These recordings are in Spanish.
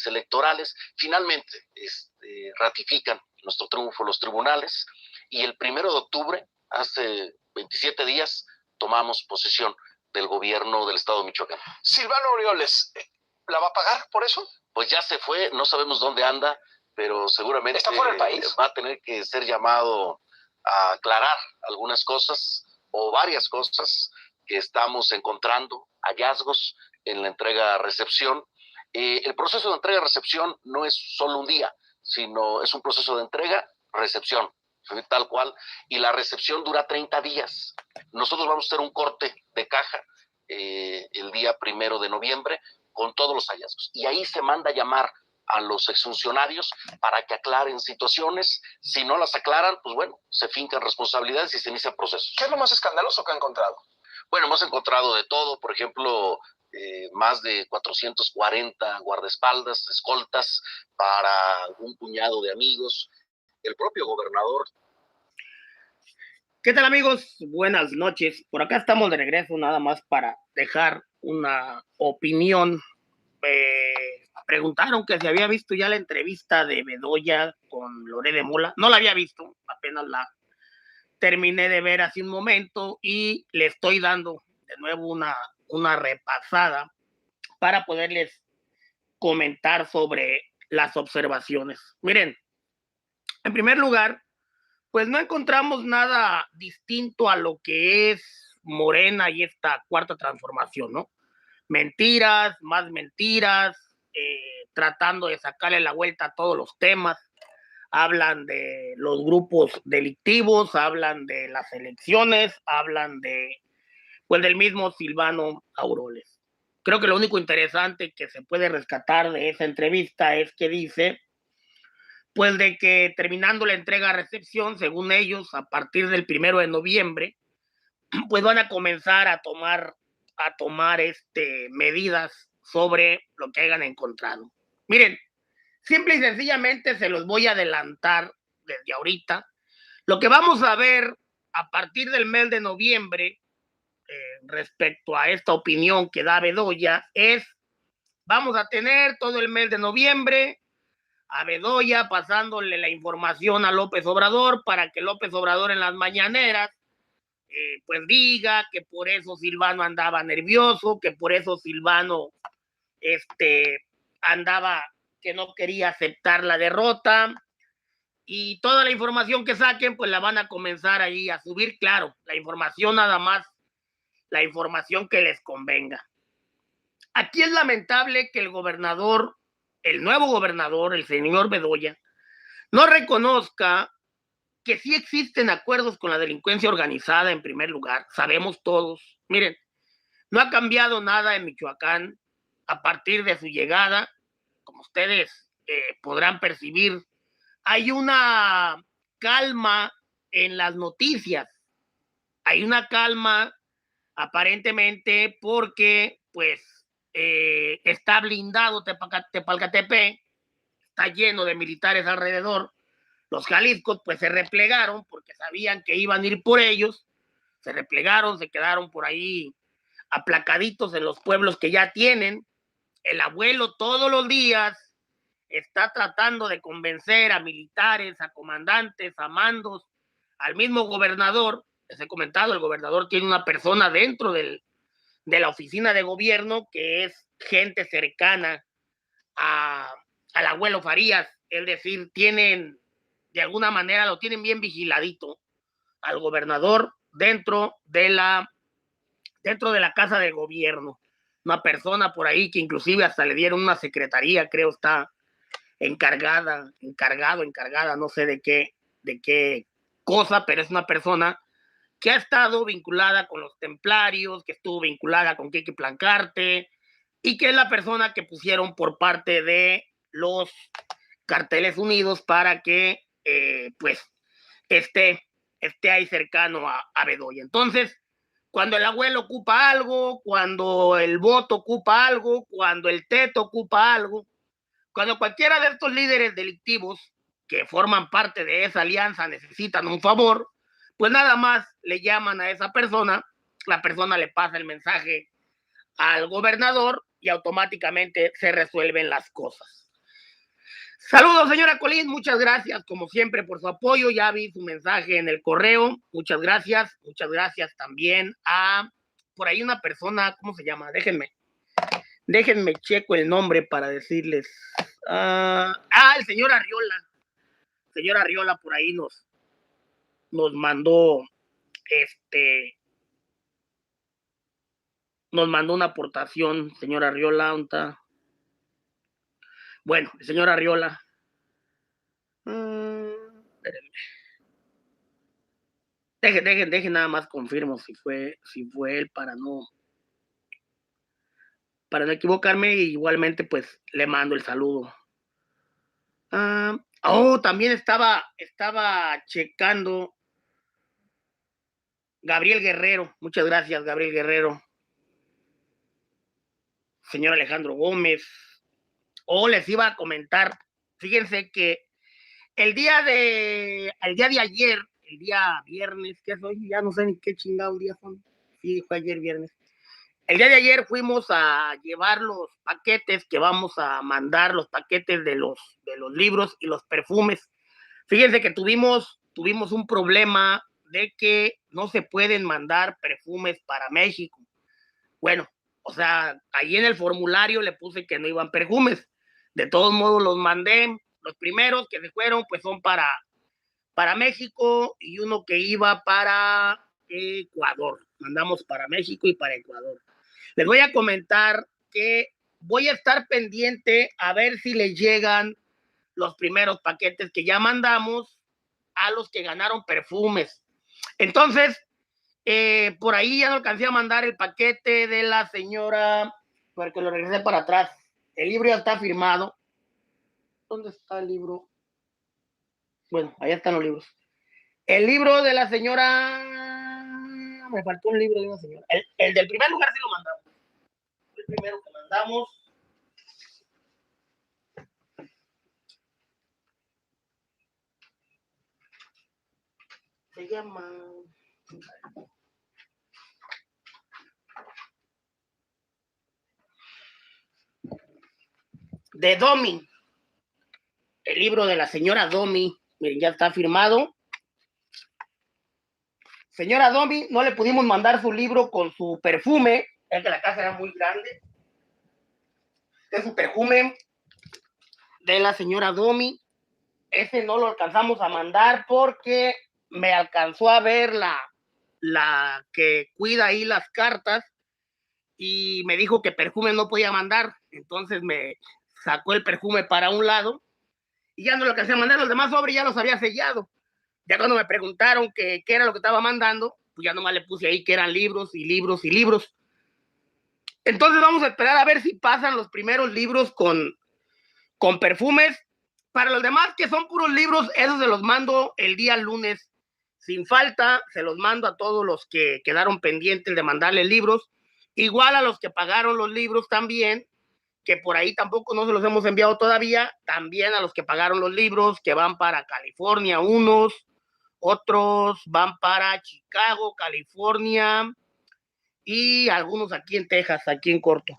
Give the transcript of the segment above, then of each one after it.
electorales. Finalmente ratifican nuestro triunfo los tribunales y el 1 de octubre, hace 27 días, tomamos posesión del gobierno del estado de Michoacán. Silvano Aureoles, ¿la va a pagar por eso? Pues ya se fue, no sabemos dónde anda, pero seguramente ¿está fuera del país? Va a tener que ser llamado a aclarar algunas cosas o varias cosas que estamos encontrando, hallazgos en la entrega-recepción. El proceso de entrega-recepción no es solo un día, sino es un proceso de entrega-recepción, tal cual, y la recepción dura 30 días. Nosotros vamos a hacer un corte de caja el día 1 de noviembre con todos los hallazgos, y ahí se manda a llamar a los exfuncionarios para que aclaren situaciones. Si no las aclaran, pues bueno, se fincan responsabilidades y se inician procesos. ¿Qué es lo más escandaloso que ha encontrado? Bueno, hemos encontrado de todo, por ejemplo, más de 440 guardaespaldas, escoltas para un puñado de amigos, el propio gobernador. ¿Qué tal, amigos? Buenas noches. Por acá estamos de regreso nada más para dejar una opinión. Preguntaron que si había visto ya la entrevista de Bedoya con Loret de Mola. No la había visto, apenas la terminé de ver hace un momento y le estoy dando de nuevo una repasada para poderles comentar sobre las observaciones. Miren, en primer lugar, pues no encontramos nada distinto a lo que es Morena y esta cuarta transformación, ¿no? Mentiras, más mentiras, tratando de sacarle la vuelta a todos los temas. Hablan de los grupos delictivos, hablan de las elecciones, hablan del mismo Silvano Aureoles. Creo que lo único interesante que se puede rescatar de esa entrevista es que dice, pues de que terminando la entrega-recepción, según ellos, a partir del 1 de noviembre, pues van a comenzar a tomar medidas sobre lo que hayan encontrado. Miren, simple y sencillamente se los voy a adelantar desde ahorita. Lo que vamos a ver a partir del mes de noviembre respecto a esta opinión que da Bedoya es, vamos a tener todo el mes de noviembre a Bedoya pasándole la información a López Obrador para que López Obrador en las mañaneras pues diga que por eso Silvano andaba nervioso, que por eso Silvano andaba que no quería aceptar la derrota, y toda la información que saquen pues la van a comenzar ahí a subir, claro, la información nada más, la información que les convenga. Aquí es lamentable que el gobernador, el nuevo gobernador, el señor Bedoya, no reconozca que sí existen acuerdos con la delincuencia organizada en primer lugar, sabemos todos. Miren, no ha cambiado nada en Michoacán a partir de su llegada, como ustedes podrán percibir. Hay una calma en las noticias, hay una calma aparentemente porque pues está blindado Tepalcatepec, está lleno de militares alrededor. Los Jaliscos pues se replegaron porque sabían que iban a ir por ellos, se replegaron, se quedaron por ahí aplacaditos en los pueblos que ya tienen. El abuelo todos los días está tratando de convencer a militares, a comandantes, a mandos, al mismo gobernador. Les he comentado, el gobernador tiene una persona dentro de la oficina de gobierno que es gente cercana al abuelo Farías, es decir, tienen, de alguna manera lo tienen bien vigiladito al gobernador dentro de la casa de gobierno. Una persona por ahí que inclusive hasta le dieron una secretaría, creo está encargada, no sé de qué cosa, pero es una persona que ha estado vinculada con los templarios, que estuvo vinculada con Quique Plancarte, y que es la persona que pusieron por parte de los Carteles Unidos para que pues esté ahí cercano a Bedoya. Entonces, cuando el abuelo ocupa algo, cuando el voto ocupa algo, cuando el teto ocupa algo, cuando cualquiera de estos líderes delictivos que forman parte de esa alianza necesitan un favor, pues nada más le llaman a esa persona, la persona le pasa el mensaje al gobernador y automáticamente se resuelven las cosas. Saludos, señora Colín, muchas gracias, como siempre, por su apoyo. Ya vi su mensaje en el correo. Muchas gracias también a por ahí una persona, ¿cómo se llama? Déjenme checo el nombre para decirles. El señor Arriola. Señor Arriola por ahí nos mandó nos mandó una aportación, señor Arriola. Bueno, el señor Arriola. Dejen nada más confirmo si fue él para no equivocarme. Y igualmente pues le mando el saludo. También estaba checando Gabriel Guerrero. Muchas gracias, Gabriel Guerrero. Señor Alejandro Gómez. Les iba a comentar, fíjense que el día de ayer, el día viernes, ¿qué es hoy? Ya no sé ni qué chingado día son. Sí, fue ayer viernes. El día de ayer fuimos a llevar los paquetes que vamos a mandar, los paquetes de los libros y los perfumes. Fíjense que tuvimos un problema de que no se pueden mandar perfumes para México. Bueno, o sea, ahí en el formulario le puse que no iban perfumes. De todos modos los mandé. Los primeros que se fueron pues son para México y uno que iba para Ecuador. Mandamos para México y para Ecuador. Les voy a comentar que voy a estar pendiente a ver si les llegan los primeros paquetes que ya mandamos a los que ganaron perfumes. Entonces, por ahí ya no alcancé a mandar el paquete de la señora, porque lo regresé para atrás. El libro ya está firmado. ¿Dónde está el libro? Bueno, allá están los libros. El libro de la señora... Me faltó un libro de una señora. El del primer lugar sí lo mandamos. El primero que mandamos. Se llama... de Domi. El libro de la señora Domi. Miren, ya está firmado. Señora Domi, no le pudimos mandar su libro con su perfume. Es que la casa era muy grande. Es su perfume de la señora Domi. Ese no lo alcanzamos a mandar porque me alcanzó a ver la que cuida ahí las cartas y me dijo que perfume no podía mandar. Entonces me sacó el perfume para un lado y ya no lo alcancé a mandar. Los demás sobres ya los había sellado. Ya cuando me preguntaron qué era lo que estaba mandando, pues ya nomás le puse ahí que eran libros y libros y libros. Entonces vamos a esperar a ver si pasan los primeros libros con perfumes. Para los demás que son puros libros, esos se los mando el día lunes. Sin falta, se los mando a todos los que quedaron pendientes de mandarles libros. Igual a los que pagaron los libros también, que por ahí tampoco no se los hemos enviado todavía. También a los que pagaron los libros, que van para California unos, otros van para Chicago, California y algunos aquí en Texas, aquí en corto.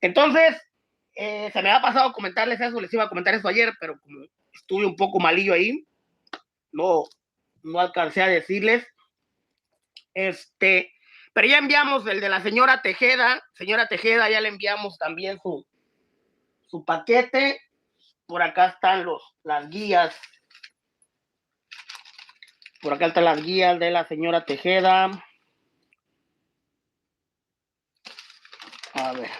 Entonces, se me ha pasado comentarles eso, les iba a comentar eso ayer, pero como estuve un poco malillo ahí, no alcancé a decirles. Pero ya enviamos el de la señora Tejeda. Señora Tejeda, ya le enviamos también su paquete. Por acá están las guías. Por acá están las guías de la señora Tejeda. A ver.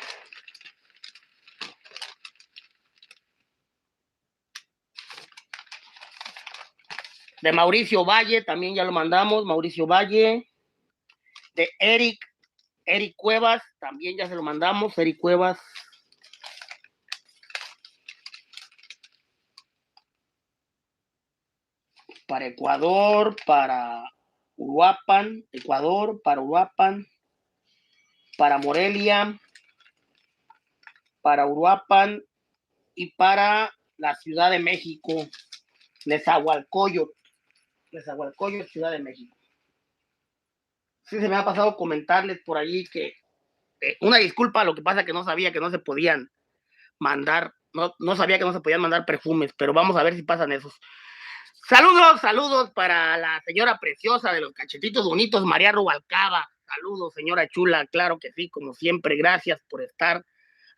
De Mauricio Valle, también ya lo mandamos. Mauricio Valle. De Eric Cuevas, también ya se lo mandamos. Eric Cuevas. Para Ecuador, para Uruapan, Ecuador, para Uruapan, para Morelia, para Uruapan y para la Ciudad de México, Nezahualcóyotl, Ciudad de México. Sí, se me ha pasado comentarles por allí que una disculpa, lo que pasa que no sabía que no se podían mandar no sabía que no se podían mandar perfumes, pero vamos a ver si pasan esos. Saludos para la señora preciosa de los cachetitos bonitos, María Rubalcaba. Saludos, señora chula, claro que sí, como siempre, gracias por estar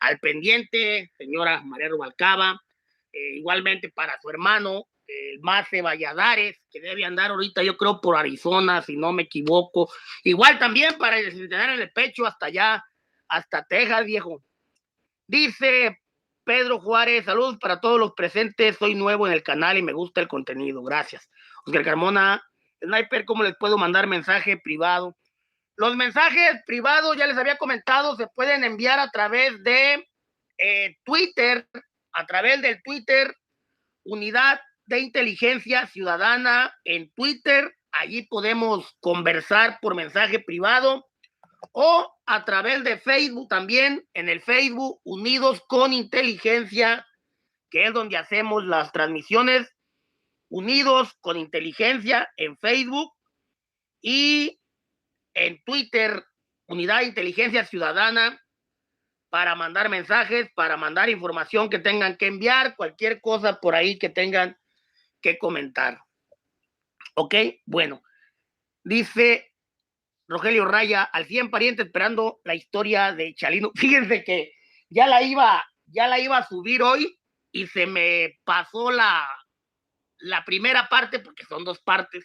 al pendiente, señora María Rubalcaba. Igualmente para su hermano, el Mace Valladares, que debe andar ahorita, yo creo, por Arizona, si no me equivoco. Igual también para el centenario en el pecho, hasta allá, hasta Texas, viejo. Dice Pedro Juárez, saludos para todos los presentes, soy nuevo en el canal y me gusta el contenido, gracias. Oscar Carmona, Sniper, ¿cómo les puedo mandar mensaje privado? Los mensajes privados, ya les había comentado, se pueden enviar a través de Twitter, a través del Twitter, Unidad de Inteligencia Ciudadana en Twitter, allí podemos conversar por mensaje privado, o a través de Facebook también, en el Facebook Unidos con Inteligencia, que es donde hacemos las transmisiones, Unidos con Inteligencia en Facebook, y en Twitter, Unidad de Inteligencia Ciudadana, para mandar mensajes, para mandar información que tengan que enviar, cualquier cosa por ahí que tengan que comentar. ¿Ok? Bueno, dice Rogelio Raya, al 100 pariente esperando la historia de Chalino. Fíjense que ya la iba a subir hoy y se me pasó la primera parte, porque son 2 partes.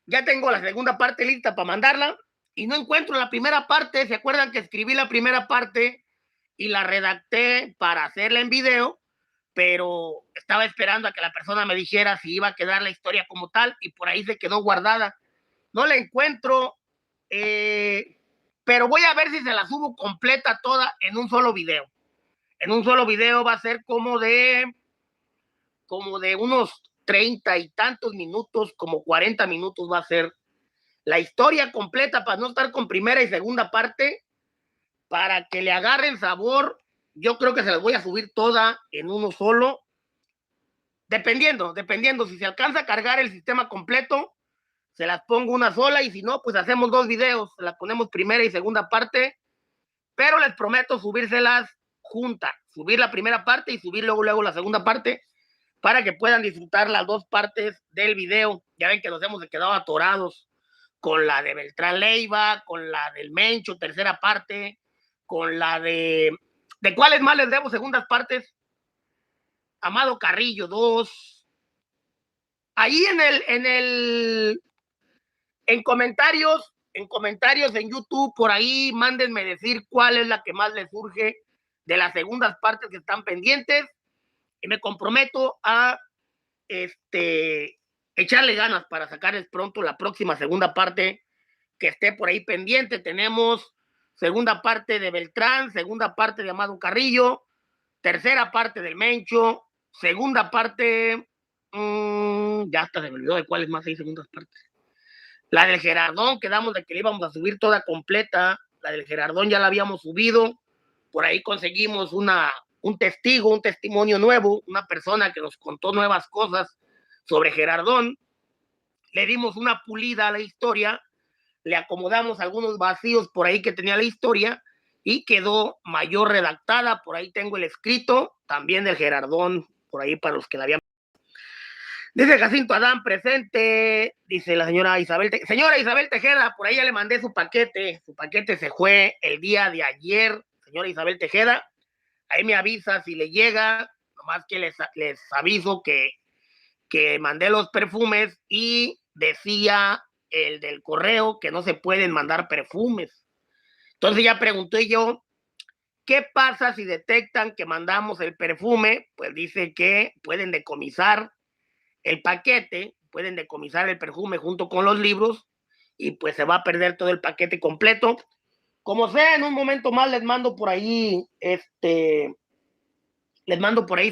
Ya tengo la segunda parte lista para mandarla y no encuentro la primera parte. ¿Se acuerdan que escribí la primera parte y la redacté para hacerla en video? Pero estaba esperando a que la persona me dijera si iba a quedar la historia como tal y por ahí se quedó guardada. No la encuentro, pero voy a ver si se la subo completa toda en un solo video. En un solo video va a ser como de unos 30 y tantos minutos, como 40 minutos va a ser la historia completa para no estar con primera y segunda parte, para que le agarren sabor. Yo creo que se las voy a subir toda en uno solo, dependiendo si se alcanza a cargar el sistema completo, se las pongo una sola, y si no, pues hacemos 2 videos, se las ponemos primera y segunda parte, pero les prometo subírselas juntas, subir la primera parte y subir luego la segunda parte, para que puedan disfrutar las 2 partes del video. Ya ven que nos hemos quedado atorados con la de Beltrán Leiva, con la del Mencho, tercera parte, con la de cuáles más les debo segundas partes, Amado Carrillo 2. Ahí en comentarios en YouTube, por ahí mándenme decir cuál es la que más les surge de las segundas partes que están pendientes, y me comprometo a echarle ganas para sacarles pronto la próxima segunda parte que esté por ahí pendiente. Tenemos segunda parte de Beltrán, segunda parte de Amado Carrillo, tercera parte del Mencho, segunda parte, ya hasta se me olvidó de cuáles más hay segundas partes. La del Gerardón, quedamos de que le íbamos a subir toda completa. La del Gerardón ya la habíamos subido, por ahí conseguimos un testimonio nuevo, una persona que nos contó nuevas cosas sobre Gerardón. Le dimos una pulida a la historia, le acomodamos algunos vacíos por ahí que tenía la historia y quedó mayor redactada. Por ahí tengo el escrito también del Gerardón, por ahí para los que la habían. Dice Jacinto Adán, presente. Dice la señora Isabel Tejeda, por ahí ya le mandé su paquete se fue el día de ayer. Señora Isabel Tejeda, ahí me avisa si le llega, nomás que les aviso que mandé los perfumes y decía el del correo que no se pueden mandar perfumes. Entonces ya pregunté yo, ¿qué pasa si detectan que mandamos el perfume? Pues dice que pueden decomisar el paquete, pueden decomisar el perfume junto con los libros, y pues se va a perder todo el paquete completo. Como sea, en un momento más les mando por ahí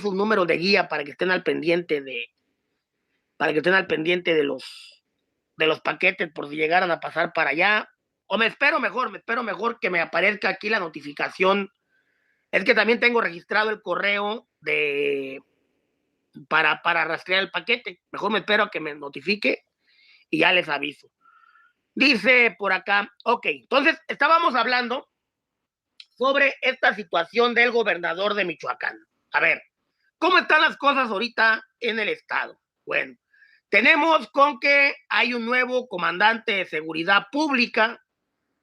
sus números de guía para que estén al pendiente de los paquetes, por si llegaran a pasar para allá. O me espero mejor que me aparezca aquí la notificación. Es que también tengo registrado el correo para rastrear el paquete. Mejor me espero a que me notifique y ya les aviso. Dice por acá, ok, entonces estábamos hablando sobre esta situación del gobernador de Michoacán. A ver, ¿cómo están las cosas ahorita en el estado? Bueno, tenemos con que hay un nuevo comandante de seguridad pública,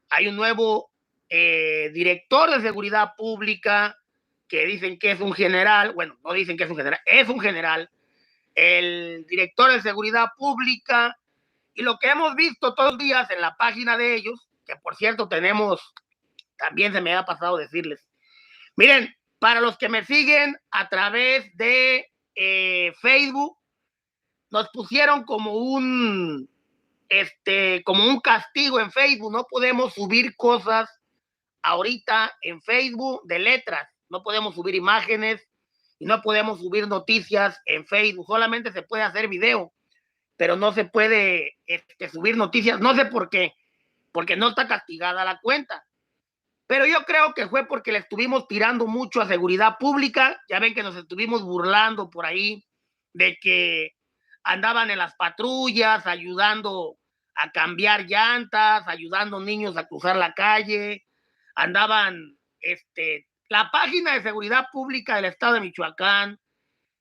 hay un nuevo director de seguridad pública que dicen que es un general, bueno, no dicen que es un general, el director de seguridad pública, y lo que hemos visto todos los días en la página de ellos, que por cierto tenemos, también se me ha pasado decirles, miren, para los que me siguen a través de Facebook, nos pusieron como un castigo en Facebook. No podemos subir cosas ahorita en Facebook de letras. No podemos subir imágenes y no podemos subir noticias en Facebook. Solamente se puede hacer video, pero no se puede subir noticias. No sé por qué, porque no está castigada la cuenta. Pero yo creo que fue porque le estuvimos tirando mucho a seguridad pública. Ya ven que nos estuvimos burlando por ahí de que andaban en las patrullas ayudando a cambiar llantas, ayudando niños a cruzar la calle. Andaban, la página de seguridad pública del estado de Michoacán,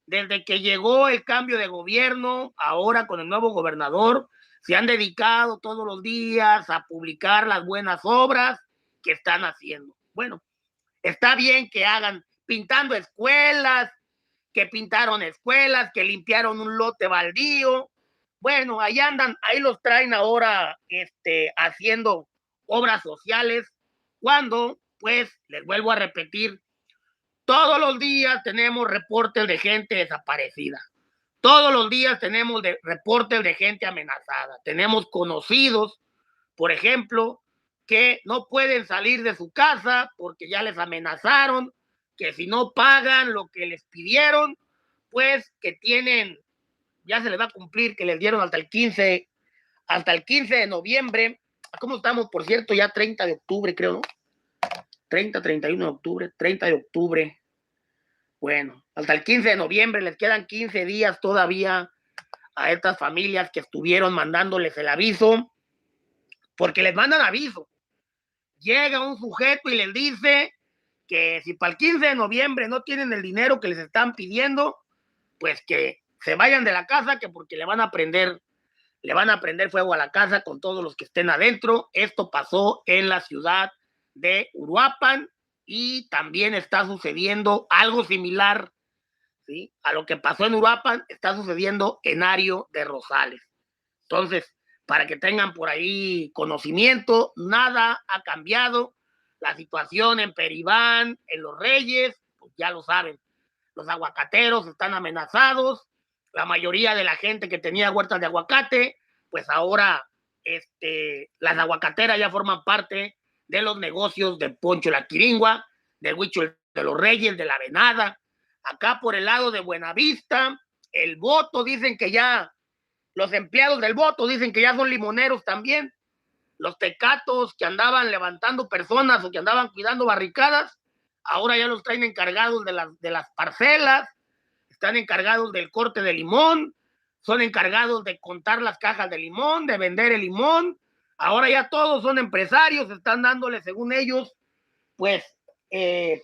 desde que llegó el cambio de gobierno, ahora con el nuevo gobernador, se han dedicado todos los días a publicar las buenas obras que están haciendo. Bueno, está bien que hagan pintando escuelas, que pintaron escuelas, que limpiaron un lote baldío. Bueno, ahí andan, ahí los traen ahora haciendo obras sociales, cuando, pues, les vuelvo a repetir, todos los días tenemos reportes de gente desaparecida. Todos los días tenemos reportes de gente amenazada. Tenemos conocidos, por ejemplo, que no pueden salir de su casa porque ya les amenazaron, que si no pagan lo que les pidieron, pues que tienen, ya se les va a cumplir, que les dieron hasta el 15 de noviembre. ¿Cómo estamos, por cierto? Ya 30 de octubre, creo, ¿no? 30, 31 de octubre, 30 de octubre. Bueno, hasta el 15 de noviembre les quedan 15 días todavía a estas familias que estuvieron mandándoles el aviso, porque les mandan aviso. Llega un sujeto y les dice que si para el 15 de noviembre no tienen el dinero que les están pidiendo, pues que se vayan de la casa, que porque le van a prender fuego a la casa con todos los que estén adentro. Esto pasó en la ciudad de Uruapan y también está sucediendo algo similar, ¿sí?, a lo que pasó en Uruapan, está sucediendo en Ario de Rosales. Entonces, para que tengan por ahí conocimiento, nada ha cambiado. La situación en Peribán, en Los Reyes, pues ya lo saben, los aguacateros están amenazados. La mayoría de la gente que tenía huertas de aguacate, pues ahora las aguacateras ya forman parte de los negocios de Poncho la Quiringua, de Huicho de Los Reyes, de La Venada. Acá por el lado de Buenavista, el Voto, dicen que ya, los empleados del Voto dicen que ya son limoneros también. Los tecatos que andaban levantando personas o que andaban cuidando barricadas, ahora ya los traen encargados de las parcelas, están encargados del corte de limón, son encargados de contar las cajas de limón, de vender el limón. Ahora ya todos son empresarios, están dándole, según ellos, pues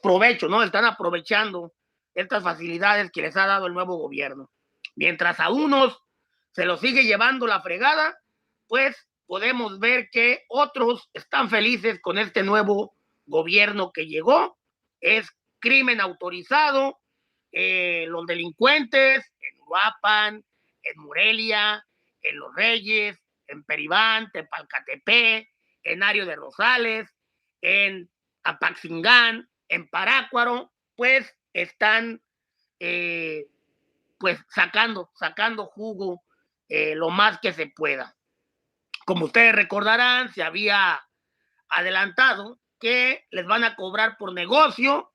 provecho, ¿no? Están aprovechando estas facilidades que les ha dado el nuevo gobierno. Mientras a unos se los sigue llevando la fregada, pues podemos ver que otros están felices con este nuevo gobierno que llegó. Es crimen autorizado. Los delincuentes en Uruapan, en Morelia, en Los Reyes, en Peribán, Tepalcatepec, en Ario de Rosales, en Apaxingán, en Parácuaro, pues están pues sacando jugo lo más que se pueda. Como ustedes recordarán, se había adelantado que les van a cobrar por negocio,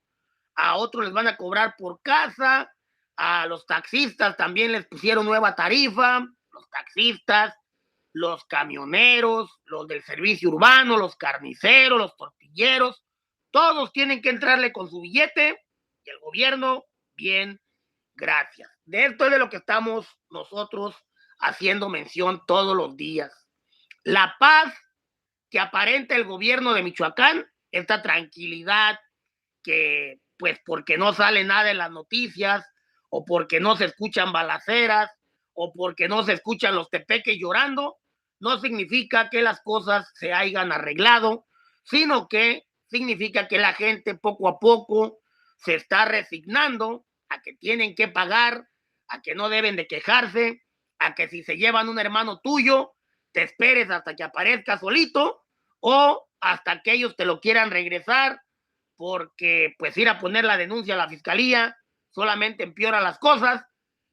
a otros les van a cobrar por casa, a los taxistas también les pusieron nueva tarifa, los taxistas, los camioneros, los del servicio urbano, los carniceros, los tortilleros, todos tienen que entrarle con su billete y el gobierno, bien, gracias. De esto es de lo que estamos nosotros haciendo mención todos los días. La paz que aparenta el gobierno de Michoacán, esta tranquilidad que pues porque no sale nada en las noticias, o porque no se escuchan balaceras, o porque no se escuchan los tepeques llorando, no significa que las cosas se hayan arreglado, sino que significa que la gente poco a poco se está resignando a que tienen que pagar, a que no deben de quejarse, a que si se llevan un hermano tuyo, te esperes hasta que aparezca solito o hasta que ellos te lo quieran regresar, porque pues ir a poner la denuncia a la fiscalía solamente empeora las cosas,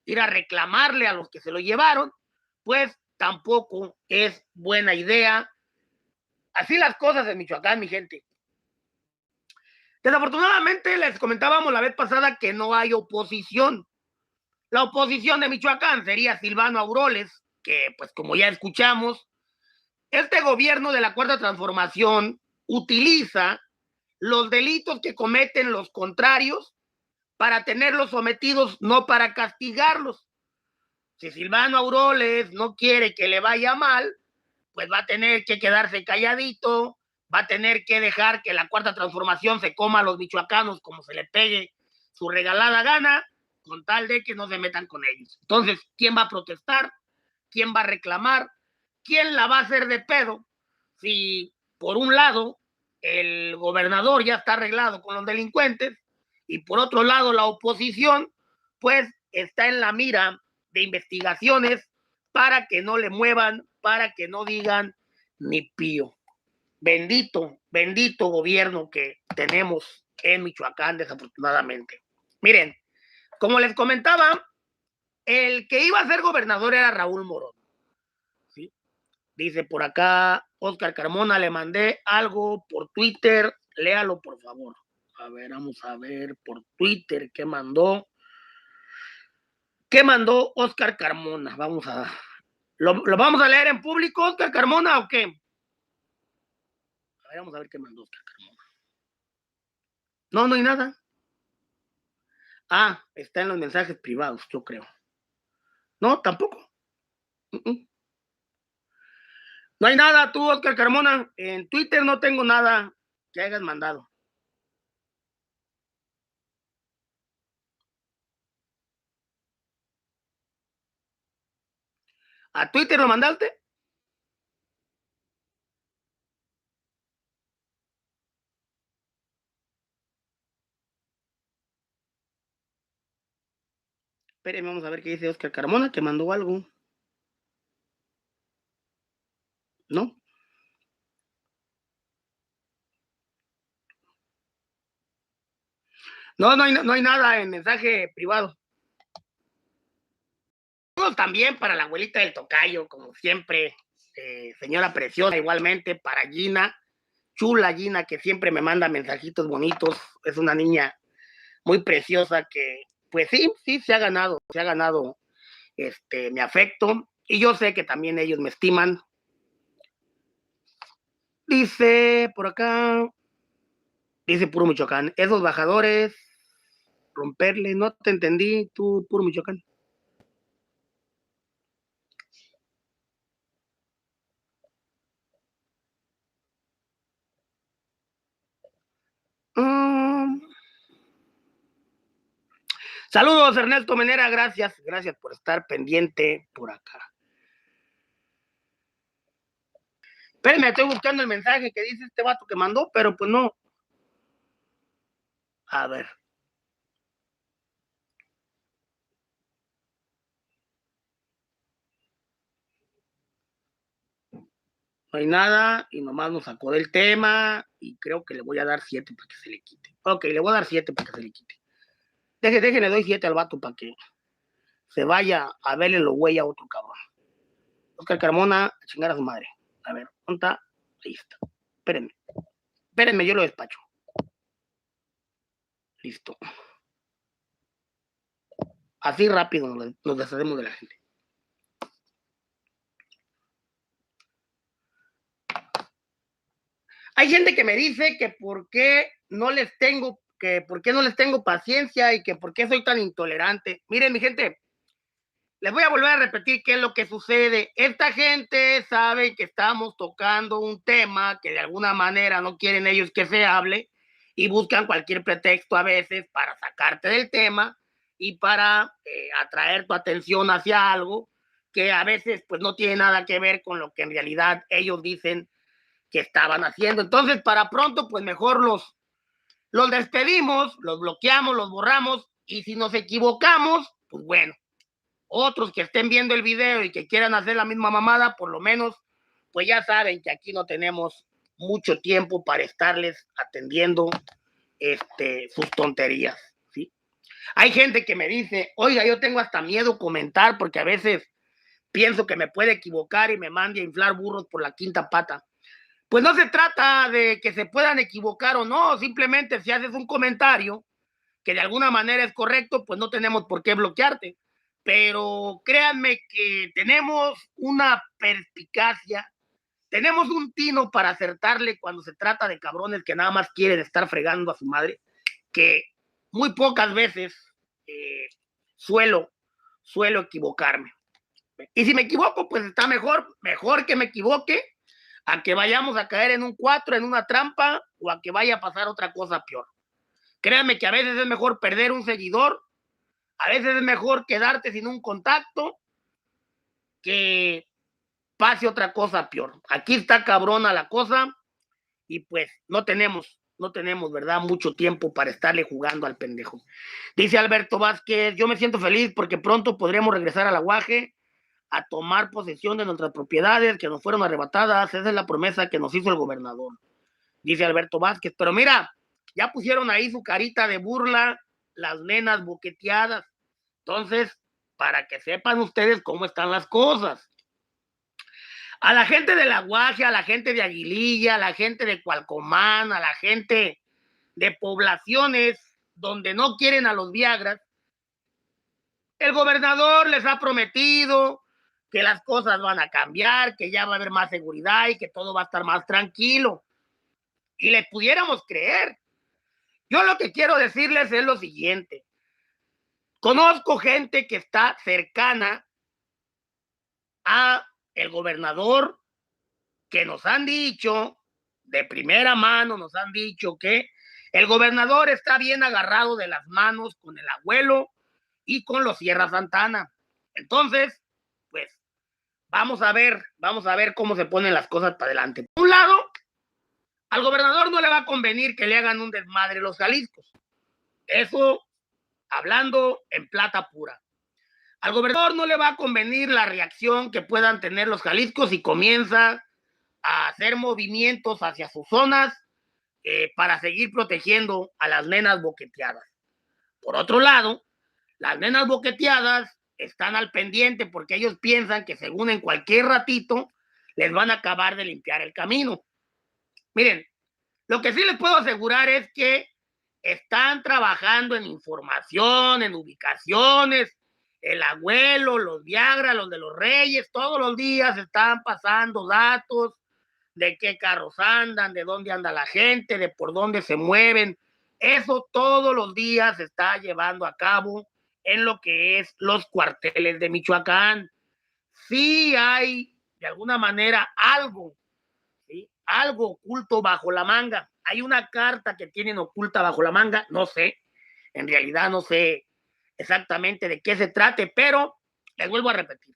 ir a reclamarle a los que se lo llevaron, pues tampoco es buena idea. Así las cosas en Michoacán, mi gente. Desafortunadamente les comentábamos la vez pasada que no hay oposición. La oposición de Michoacán sería Silvano Aureoles, que pues como ya escuchamos, este gobierno de la Cuarta Transformación utiliza los delitos que cometen los contrarios para tenerlos sometidos, no para castigarlos. Si Silvano Aureoles no quiere que le vaya mal, pues va a tener que quedarse calladito, va a tener que dejar que la Cuarta Transformación se coma a los michoacanos como se le pegue su regalada gana, con tal de que no se metan con ellos. Entonces, ¿quién va a protestar? ¿Quién va a reclamar? ¿Quién la va a hacer de pedo? Si, por un lado, el gobernador ya está arreglado con los delincuentes y, por otro lado, la oposición, pues, está en la mira de investigaciones para que no le muevan, para que no digan ni pío. Bendito, bendito gobierno que tenemos en Michoacán, desafortunadamente. Miren, como les comentaba, el que iba a ser gobernador era Raúl Morón. ¿Sí? Dice por acá Oscar Carmona, le mandé algo por Twitter, léalo por favor. A ver, vamos a ver por Twitter qué mandó. ¿Qué mandó Oscar Carmona? Vamos a... ¿Lo vamos a leer en público, Oscar Carmona, o qué? A ver, vamos a ver qué mandó Oscar Carmona. No, no hay nada. Ah, está en los mensajes privados, yo creo. No, tampoco. No hay nada, tú, Oscar Carmona. En Twitter no tengo nada que hayas mandado. ¿A Twitter lo mandaste? Espérenme, vamos a ver qué dice Oscar Carmona, que mandó algo. ¿No? No, no hay nada en mensaje privado. También para la abuelita del tocayo, como siempre, señora preciosa, igualmente para Gina, chula Gina, que siempre me manda mensajitos bonitos. Es una niña muy preciosa que, pues sí, se ha ganado mi afecto. Y yo sé que también ellos me estiman. Dice por acá, dice Puro Michoacán, esos bajadores, romperle, no te entendí, tú, Puro Michoacán. Saludos, Ernesto Menera, gracias por estar pendiente por acá. Espérenme, estoy buscando el mensaje que dice este vato que mandó, pero pues no. A ver. No hay nada y nomás nos sacó del tema y creo que le voy a dar 7 para que se le quite. Ok, le voy a dar 7 para que se le quite. Déjenle, doy 7 al vato para que se vaya a verle lo güey a otro cabrón. Oscar Carmona, a chingar a su madre. A ver, ¿dónde está? Ahí está. Espérenme, yo lo despacho. Listo. Así rápido nos deshacemos de la gente. Hay gente que me dice que por qué no les tengo paciencia y que por qué soy tan intolerante. Miren, mi gente, les voy a volver a repetir qué es lo que sucede. Esta gente sabe que estamos tocando un tema que de alguna manera no quieren ellos que se hable y buscan cualquier pretexto a veces para sacarte del tema y para atraer tu atención hacia algo que a veces pues no tiene nada que ver con lo que en realidad ellos dicen que estaban haciendo. Entonces, para pronto, pues mejor los despedimos, los bloqueamos, los borramos, y si nos equivocamos, pues bueno, otros que estén viendo el video y que quieran hacer la misma mamada, por lo menos, pues ya saben que aquí no tenemos mucho tiempo para estarles atendiendo sus tonterías, ¿sí? Hay gente que me dice, oiga, yo tengo hasta miedo comentar porque a veces pienso que me puede equivocar y me mande a inflar burros por la quinta pata. Pues no se trata de que se puedan equivocar o no, simplemente si haces un comentario que de alguna manera es correcto, pues no tenemos por qué bloquearte. Pero créanme que tenemos una perspicacia, tenemos un tino para acertarle cuando se trata de cabrones que nada más quieren estar fregando a su madre, que muy pocas veces suelo equivocarme. Y si me equivoco, pues está mejor que me equivoque a que vayamos a caer en un 4, en una trampa, o a que vaya a pasar otra cosa peor. Créanme que a veces es mejor perder un seguidor, a veces es mejor quedarte sin un contacto, que pase otra cosa peor. Aquí está cabrona la cosa, y pues no tenemos, ¿verdad?, mucho tiempo para estarle jugando al pendejo. Dice Alberto Vázquez, yo me siento feliz porque pronto podremos regresar al aguaje a tomar posesión de nuestras propiedades que nos fueron arrebatadas. Esa es la promesa que nos hizo el gobernador, dice Alberto Vázquez. Pero mira, ya pusieron ahí su carita de burla, las nenas boqueteadas. Entonces, para que sepan ustedes cómo están las cosas. A la gente del Aguaje, a la gente de Aguililla, a la gente de Cualcomán, a la gente de poblaciones donde no quieren a los Viagras, el gobernador les ha prometido que las cosas van a cambiar, que ya va a haber más seguridad y que todo va a estar más tranquilo. Y les pudiéramos creer. Yo lo que quiero decirles es lo siguiente. Conozco gente que está cercana a el gobernador, que nos han dicho, de primera mano nos han dicho que el gobernador está bien agarrado de las manos con el abuelo y con los Sierra Santana. Entonces, pues, vamos a ver cómo se ponen las cosas para adelante. Por un lado, al gobernador no le va a convenir que le hagan un desmadre los Jaliscos. Eso, hablando en plata pura. Al gobernador no le va a convenir la reacción que puedan tener los Jaliscos si comienza a hacer movimientos hacia sus zonas para seguir protegiendo a las nenas boqueteadas. Por otro lado, las nenas boqueteadas están al pendiente porque ellos piensan que según en cualquier ratito les van a acabar de limpiar el camino. Miren, lo que sí les puedo asegurar es que están trabajando en información, en ubicaciones. El abuelo, los Viagra, los de los Reyes, todos los días están pasando datos de qué carros andan, de dónde anda la gente, de por dónde se mueven. Eso todos los días se está llevando a cabo en lo que es los cuarteles de Michoacán. Sí hay, de alguna manera, algo, ¿sí?, algo oculto bajo la manga. Hay una carta que tienen oculta bajo la manga, no sé, en realidad no sé exactamente de qué se trate, pero les vuelvo a repetir,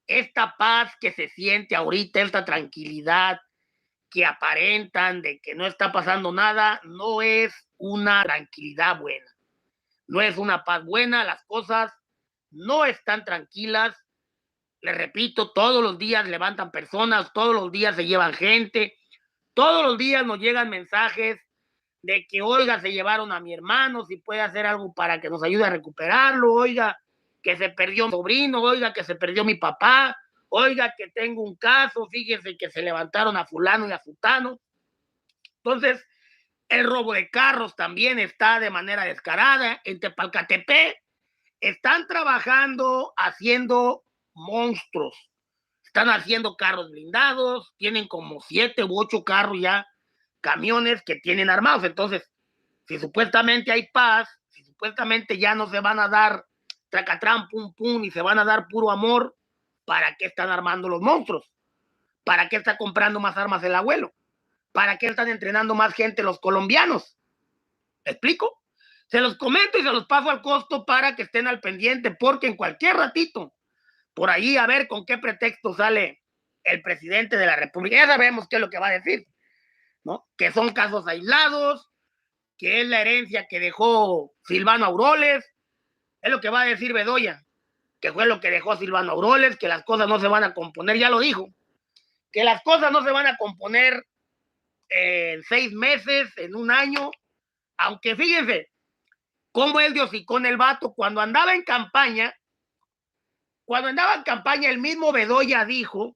esta paz que se siente ahorita, esta tranquilidad que aparentan de que no está pasando nada, no es una tranquilidad buena, no es una paz buena, las cosas no están tranquilas. Les repito, todos los días levantan personas, todos los días se llevan gente, todos los días nos llegan mensajes de que, oiga, se llevaron a mi hermano, si puede hacer algo para que nos ayude a recuperarlo, oiga, que se perdió mi sobrino, oiga, que se perdió mi papá, oiga, que tengo un caso, fíjense que se levantaron a fulano y a sutano. Entonces, el robo de carros también está de manera descarada. En Tepalcatepec están trabajando haciendo monstruos, están haciendo carros blindados, tienen como 7 u 8 carros ya, camiones que tienen armados. Entonces, si supuestamente hay paz, si supuestamente ya no se van a dar tracatrán, pum, pum, y se van a dar puro amor, ¿para qué están armando los monstruos? ¿Para qué está comprando más armas el abuelo? ¿Para qué están entrenando más gente los colombianos? ¿Me explico? Se los comento y se los paso al costo para que estén al pendiente, porque en cualquier ratito, por ahí a ver con qué pretexto sale el presidente de la República. Ya sabemos qué es lo que va a decir, ¿no? Que son casos aislados, que es la herencia que dejó Silvano Aureoles, es lo que va a decir Bedoya, que fue lo que dejó Silvano Aureoles, que las cosas no se van a componer, ya lo dijo, que las cosas no se van a componer en 6 meses, en un año, aunque fíjense cómo él de hocicón el vato, cuando andaba en campaña, el mismo Bedoya dijo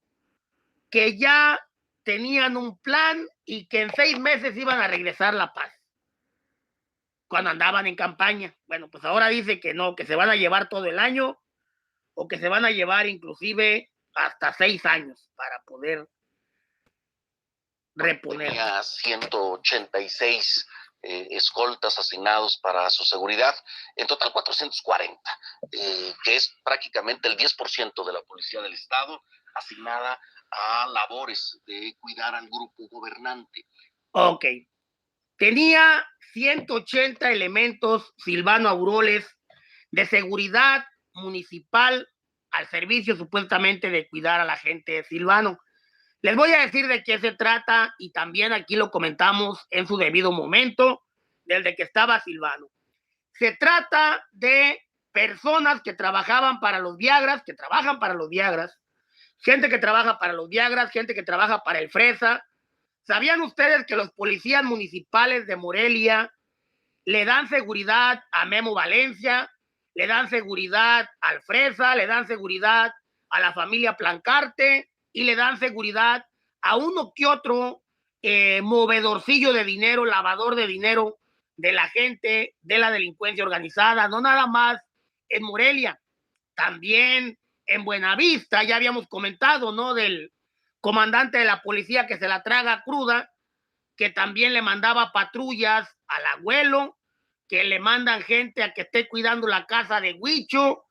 que ya tenían un plan y que en 6 meses iban a regresar la paz. Cuando andaban en campaña. Bueno, pues ahora dice que no, que se van a llevar todo el año o que se van a llevar inclusive hasta 6 años para poder reponer. Tenía 186 escoltas asignados para su seguridad, en total 440, que es prácticamente el 10% de la policía del estado asignada a labores de cuidar al grupo gobernante. Ok. Tenía 180 elementos Silvano Aureoles de seguridad municipal al servicio supuestamente de cuidar a la gente de Silvano. Les voy a decir de qué se trata y también aquí lo comentamos en su debido momento, desde que estaba Silvano. Se trata de personas que trabajaban para los Viagras, que trabajan para los Viagras, gente que trabaja para los Viagras, gente que trabaja para el Fresa. ¿Sabían ustedes que los policías municipales de Morelia le dan seguridad a Memo Valencia, le dan seguridad al Fresa, le dan seguridad a la familia Plancarte y le dan seguridad a uno que otro movedorcillo de dinero, lavador de dinero de la gente de la delincuencia organizada? No nada más en Morelia, también en Buenavista, ya habíamos comentado, ¿no? Del comandante de la policía que se la traga cruda, que también le mandaba patrullas al abuelo, que le mandan gente a que esté cuidando la casa de Huicho,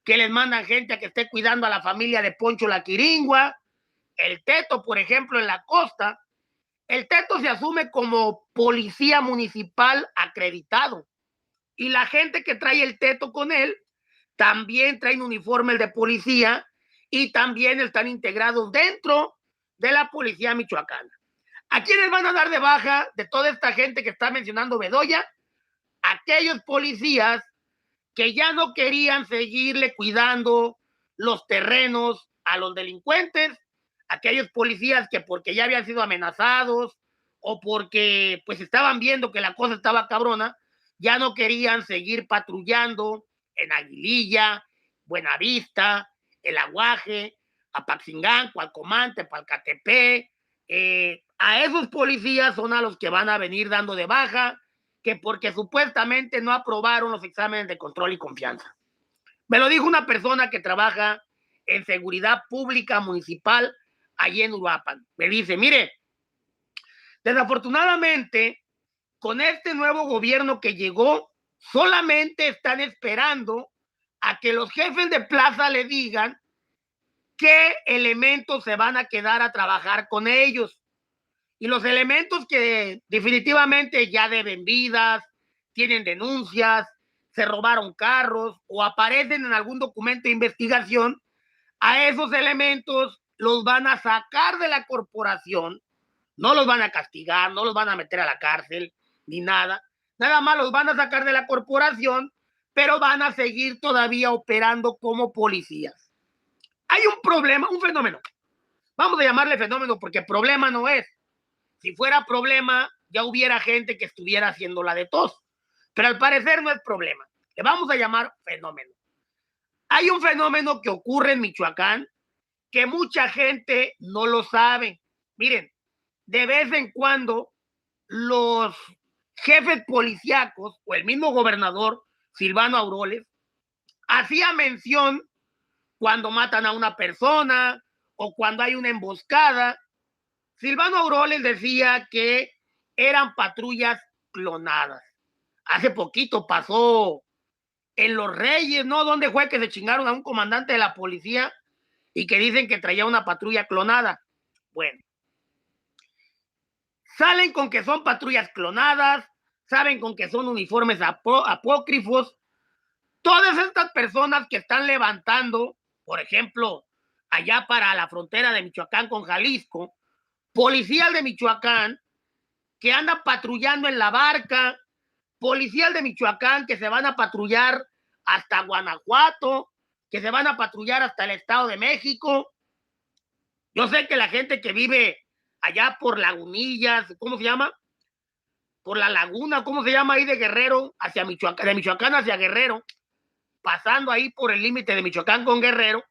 que les mandan gente a que esté cuidando a la familia de Poncho la Quiringua. El Teto, por ejemplo, en la costa, el Teto se asume como policía municipal acreditado. Y la gente que trae el Teto con él también traen uniformes de policía y también están integrados dentro de la policía michoacana. ¿A quiénes van a dar de baja de toda esta gente que está mencionando Bedoya? Aquellos policías que ya no querían seguirle cuidando los terrenos a los delincuentes, aquellos policías que porque ya habían sido amenazados o porque pues estaban viendo que la cosa estaba cabrona, ya no querían seguir patrullando en Aguililla, Buenavista, El Aguaje, Apaxingán, Cualcomante, Palcatepec. A esos policías son a los que van a venir dando de baja, que porque supuestamente no aprobaron los exámenes de control y confianza. Me lo dijo una persona que trabaja en seguridad pública municipal allí en Uruapan. Me dice, mire, desafortunadamente, con este nuevo gobierno que llegó, solamente están esperando a que los jefes de plaza le digan qué elementos se van a quedar a trabajar con ellos. Y los elementos que definitivamente ya deben vidas, tienen denuncias, se robaron carros o aparecen en algún documento de investigación, a esos elementos los van a sacar de la corporación, no los van a castigar, no los van a meter a la cárcel, ni nada. Nada más los van a sacar de la corporación, pero van a seguir todavía operando como policías. Hay un problema, un fenómeno. Vamos a llamarle fenómeno porque problema no es. Si fuera problema, ya hubiera gente que estuviera haciendo la de tos. Pero al parecer no es problema. Le vamos a llamar fenómeno. Hay un fenómeno que ocurre en Michoacán que mucha gente no lo sabe. Miren, de vez en cuando los jefes policíacos o el mismo gobernador Silvano Aureoles hacía mención cuando matan a una persona o cuando hay una emboscada. Silvano Aureoles decía que eran patrullas clonadas. Hace poquito pasó en Los Reyes, ¿no? ¿Dónde fue que se chingaron a un comandante de la policía y que dicen que traía una patrulla clonada? Bueno, salen con que son patrullas clonadas, saben con que son uniformes apócrifos. Todas estas personas que están levantando, por ejemplo, allá para la frontera de Michoacán con Jalisco, policías de Michoacán que andan patrullando en la barca, policías de Michoacán que se van a patrullar hasta Guanajuato, que se van a patrullar hasta el Estado de México. Yo sé que la gente que vive allá por Lagunillas, ¿cómo se llama? Por la laguna, ¿cómo se llama ahí de Guerrero hacia Michoacán, de Michoacán hacia Guerrero, pasando ahí por el límite de Michoacán con Guerrero,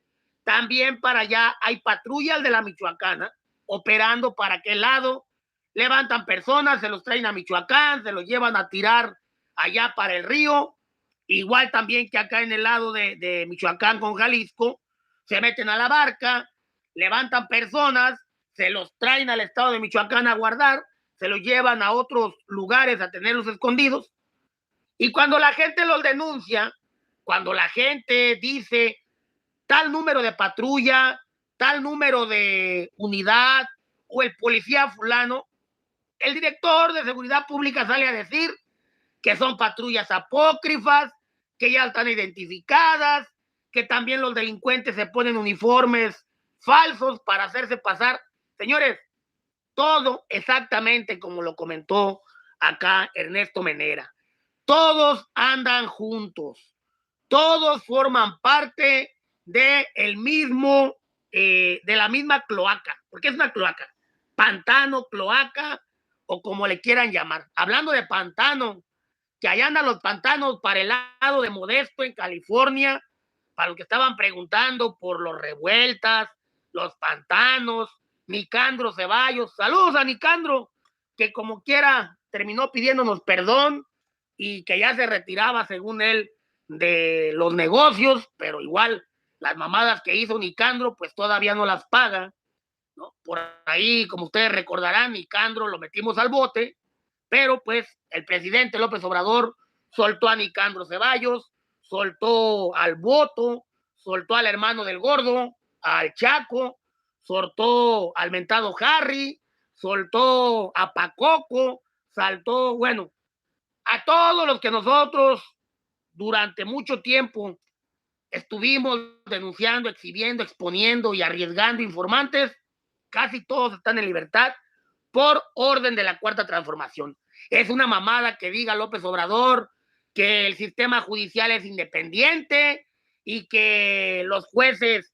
también para allá hay patrullas de la Michoacana operando para aquel lado, levantan personas, se los traen a Michoacán, se los llevan a tirar allá para el río, igual también que acá en el lado de Michoacán con Jalisco, se meten a la barca, levantan personas, se los traen al estado de Michoacán a guardar, se los llevan a otros lugares a tenerlos escondidos, y cuando la gente los denuncia, cuando la gente dice tal número de patrulla, tal número de unidad o el policía fulano, el director de seguridad pública sale a decir que son patrullas apócrifas, que ya están identificadas, que también los delincuentes se ponen uniformes falsos para hacerse pasar. Señores, todo exactamente como lo comentó acá Ernesto Menera. Todos andan juntos, todos forman parte de la misma cloaca, porque es una cloaca, pantano, cloaca o como le quieran llamar. Hablando de pantano, que allá andan los pantanos para el lado de Modesto en California, para los que estaban preguntando por los revueltas, los pantanos, Nicandro Ceballos. Saludos a Nicandro, que como quiera terminó pidiéndonos perdón y que ya se retiraba, según él, de los negocios, pero igual las mamadas que hizo Nicandro, pues todavía no las paga, ¿no? Por ahí, como ustedes recordarán, Nicandro lo metimos al bote, pero pues el presidente López Obrador soltó a Nicandro Ceballos, soltó al Boto, soltó al hermano del Gordo, al Chaco, soltó al mentado Harry, soltó a Pacoco, saltó, bueno, a todos los que nosotros durante mucho tiempo estuvimos denunciando, exhibiendo, exponiendo y arriesgando informantes, casi todos están en libertad por orden de la Cuarta Transformación. Es una mamada que diga López Obrador que el sistema judicial es independiente y que los jueces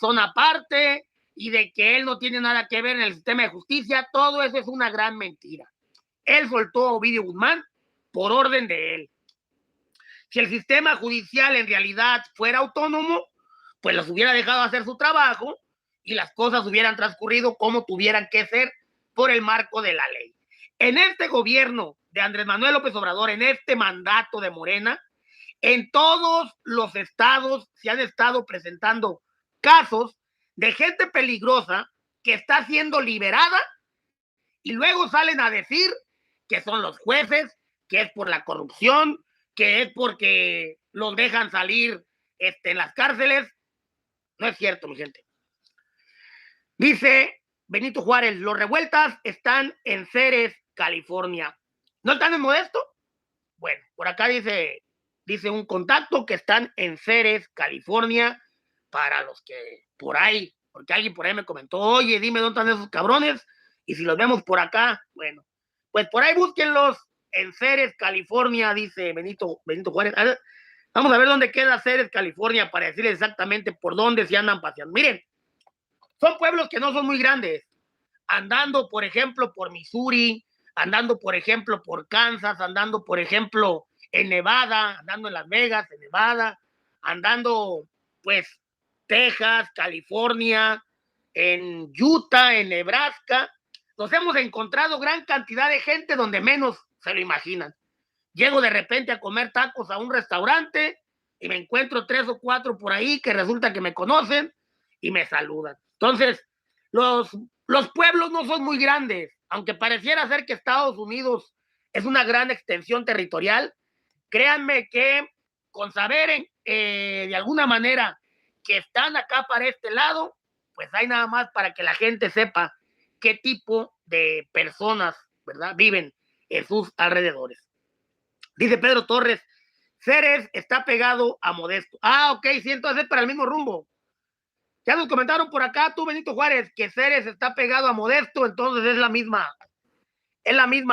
son aparte y de que él no tiene nada que ver en el sistema de justicia. Todo eso es una gran mentira. Él soltó a Ovidio Guzmán por orden de él. Si el sistema judicial en realidad fuera autónomo, pues los hubiera dejado hacer su trabajo y las cosas hubieran transcurrido como tuvieran que ser por el marco de la ley. En este gobierno de Andrés Manuel López Obrador, en este mandato de Morena, en todos los estados se han estado presentando casos de gente peligrosa que está siendo liberada y luego salen a decir que son los jueces, que es por la corrupción, que es porque los dejan salir en las cárceles. No es cierto, mi gente. Dice Benito Juárez, los revueltas están en Ceres, California. ¿No están en Modesto? Bueno, por acá dice un contacto que están en Ceres, California, para los que por ahí, porque alguien por ahí me comentó, oye, dime dónde están esos cabrones, y si los vemos por acá, bueno, pues por ahí búsquenlos en Ceres, California, dice Benito Juárez. A ver, vamos a ver dónde queda Ceres, California, para decirles exactamente por dónde se andan paseando. Miren, son pueblos que no son muy grandes, andando, por ejemplo, por Missouri, andando, por ejemplo, por Kansas, andando, por ejemplo, en Nevada, andando en Las Vegas, en Nevada, andando, pues, Texas, California, en Utah, en Nebraska. Nos hemos encontrado gran cantidad de gente donde menos se lo imaginan. Llego de repente a comer tacos a un restaurante y me encuentro 3 o 4 por ahí que resulta que me conocen y me saludan. Entonces, los pueblos no son muy grandes, aunque pareciera ser que Estados Unidos es una gran extensión territorial. Créanme que con saber de alguna manera que están acá para este lado, pues hay nada más para que la gente sepa qué tipo de personas, ¿verdad?, viven en sus alrededores. Dice Pedro Torres, Ceres está pegado a Modesto. Ok, sí, entonces es para el mismo rumbo. Ya nos comentaron por acá, tú, Benito Juárez, que Ceres está pegado a Modesto, entonces es la misma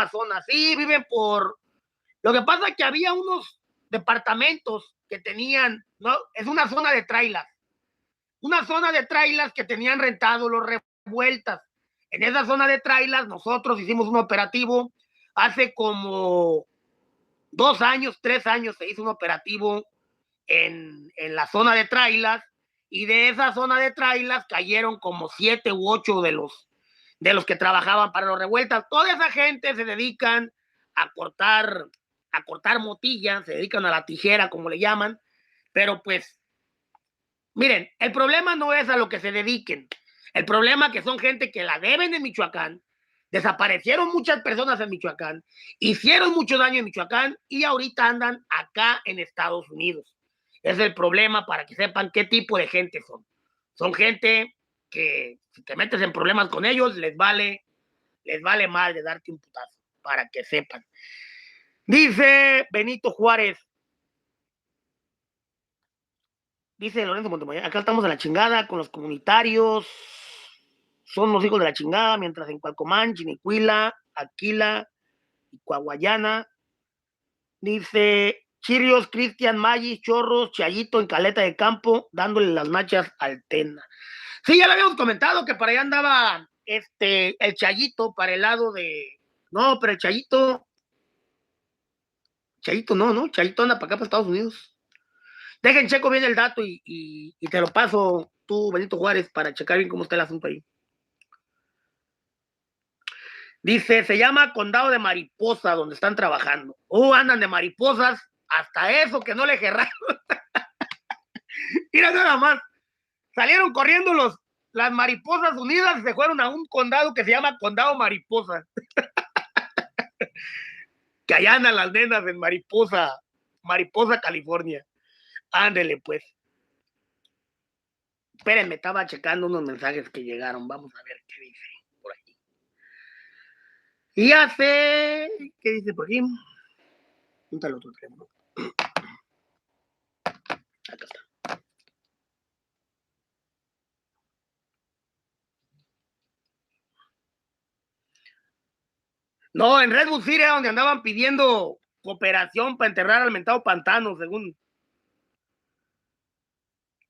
zona. Sí, viven por... Lo que pasa es que había unos departamentos que tenían, ¿no? Es una zona de trailers. Una zona de trailers que tenían rentado los Revueltas. En esa zona de trailers nosotros hicimos un operativo hace como 2 años, 3 años se hizo un operativo en la zona de trailers, y de esa zona de trailers cayeron como 7 u 8 de los que trabajaban para los Revueltas. Toda esa gente se dedican a cortar motillas, se dedican a la tijera, como le llaman, pero pues, miren, el problema no es a lo que se dediquen, el problema es que son gente que la deben en Michoacán, desaparecieron muchas personas en Michoacán, hicieron mucho daño en Michoacán y ahorita andan acá en Estados Unidos. Es el problema, para que sepan qué tipo de gente son. Son gente que si te metes en problemas con ellos, les vale mal de darte un putazo, para que sepan. Dice Benito Juárez, dice Lorenzo Montemayor, acá estamos a la chingada con los comunitarios, son los hijos de la chingada, mientras en Cualcomán, Chinicuila, Aquila y Coahuayana, dice Chirios, Cristian, Magis, Chorros, Chayito en Caleta de Campo, dándole las machas al Tena. Sí, ya lo habíamos comentado que para allá andaba el Chayito para el lado de... No, pero el Chayito no, Chayito anda para acá, para Estados Unidos. Dejen checo bien el dato y te lo paso tú, Benito Juárez, para checar bien cómo está el asunto ahí. Dice, se llama Condado de Mariposa, donde están trabajando. Andan de mariposas, hasta eso que no le gerraron. Mira nada más, salieron corriendo las mariposas unidas y se fueron a un condado que se llama Condado Mariposa. Que allá andan las nenas en Mariposa, California. Ándele, pues. Espérenme, estaba checando unos mensajes que llegaron. Vamos a ver qué dice por aquí. Y ya sé. ¿Qué dice por aquí? Junta el otro teléfono. Acá está. No, en Redwood City era donde andaban pidiendo cooperación para enterrar al mentado pantano, según.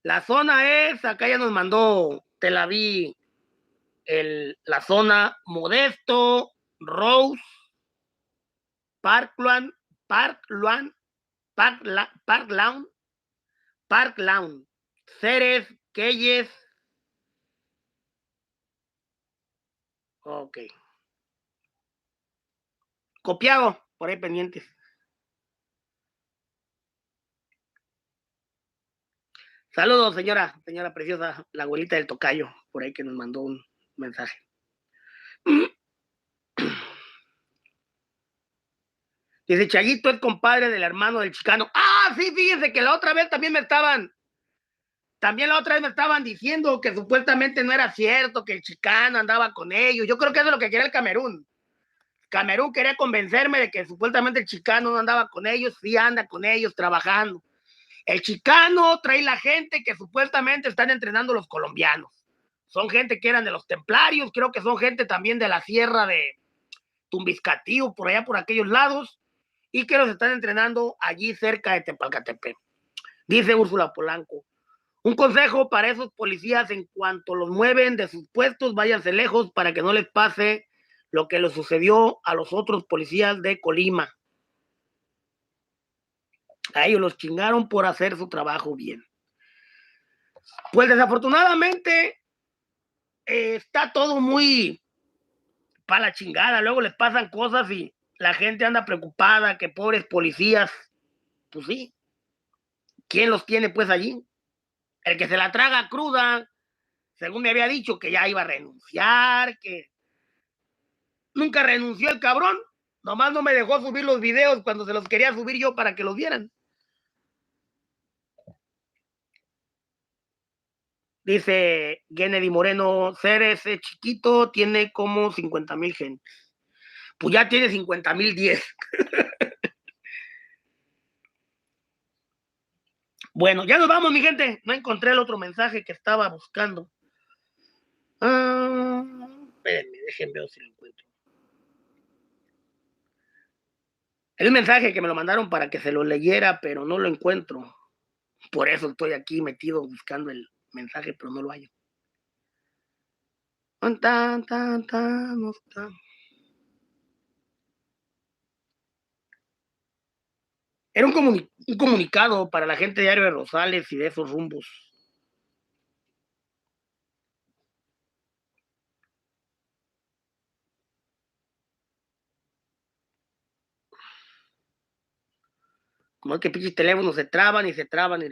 La zona es, acá ya nos mandó Tel Aviv, la zona Modesto, Rose, Parkland, Ceres, Keyes. Ok. Copiado, por ahí pendientes. Saludos, señora preciosa, la abuelita del tocayo, por ahí que nos mandó un mensaje. Dice, Chayito es compadre del hermano del Chicano. Sí, fíjense que la otra vez también me estaban diciendo que supuestamente no era cierto, que el Chicano andaba con ellos. Yo creo que eso es lo que quería el Camerún. Camerún quería convencerme de que supuestamente el Chicano no andaba con ellos. Sí anda con ellos trabajando. El Chicano trae la gente que supuestamente están entrenando los colombianos. Son gente que eran de los templarios, creo que son gente también de la sierra de Tumbiscatío, por allá por aquellos lados, y que los están entrenando allí cerca de Tepalcatepec. Dice Úrsula Polanco, un consejo para esos policías: en cuanto los mueven de sus puestos, váyanse lejos para que no les pase lo que les sucedió a los otros policías de Colima. A ellos los chingaron por hacer su trabajo bien. Pues desafortunadamente está todo muy para la chingada. Luego les pasan cosas y la gente anda preocupada, que pobres policías. Pues sí, ¿quién los tiene pues allí? El que se la traga cruda, según me había dicho que ya iba a renunciar, que nunca renunció el cabrón, nomás no me dejó subir los videos cuando se los quería subir yo para que los vieran. Dice Kennedy Moreno, Ceres chiquito, tiene como 50,000 gentes. Pues ya tiene 50,010. Bueno, ya nos vamos, mi gente. No encontré el otro mensaje que estaba buscando. Espérenme, déjenme ver si lo encuentro. El mensaje que me lo mandaron para que se lo leyera, pero no lo encuentro. Por eso estoy aquí metido buscando el mensaje, pero no lo hallo. No está. Era un comunicado para la gente de Diario de Rosales y de esos rumbos. Como es que pinches teléfonos se traban y se traban.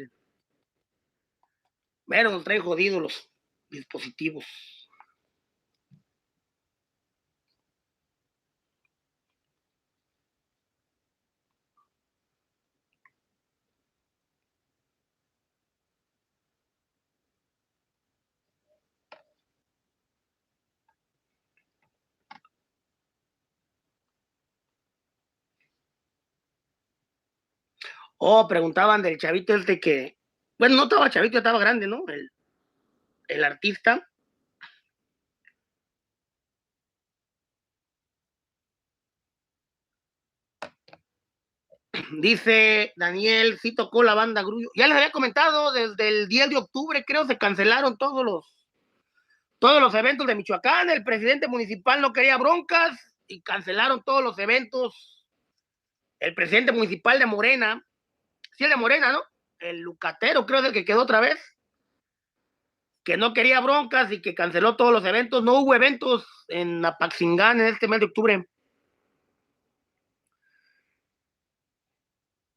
Pero nos traen jodidos los dispositivos. Preguntaban del chavito este que, bueno, no estaba chavito, estaba grande, ¿no? El artista. Dice Daniel, sí tocó la banda Grullo. Ya les había comentado, desde el 10 de octubre creo se cancelaron todos los eventos de Michoacán. El presidente municipal no quería broncas y cancelaron todos los eventos. El presidente municipal de Morena, sí, el de Morena, ¿no? El Lucatero, creo, es el que quedó otra vez, que no quería broncas y que canceló todos los eventos. No hubo eventos en Apaxingán en este mes de octubre.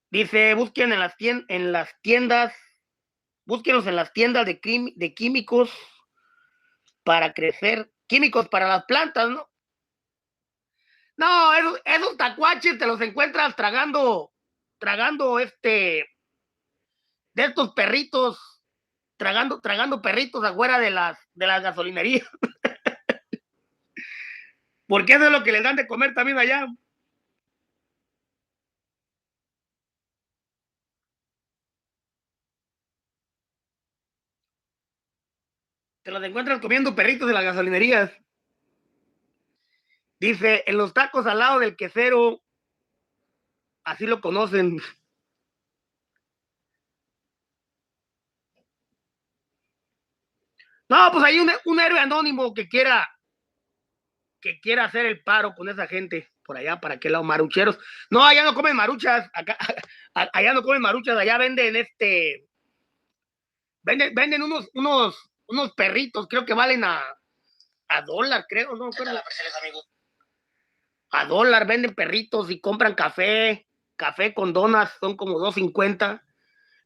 Dice, busquen en las tiendas, búsquenos en las tiendas de químicos para crecer, químicos para las plantas, ¿no? No, esos tacuaches te los encuentras tragando de estos perritos, tragando perritos afuera de las gasolinerías. Porque eso es lo que les dan de comer también allá. Te los encuentras comiendo perritos de las gasolinerías. Dice, en los tacos al lado del quesero, así lo conocen. No, pues hay un héroe anónimo que quiera hacer el paro con esa gente por allá, para aquel lado, marucheros. No, allá no comen maruchas, allá no comen maruchas, allá venden venden unos perritos, creo que valen a $1, creo, ¿no? A $1 venden perritos y compran café con donas, son como $2.50.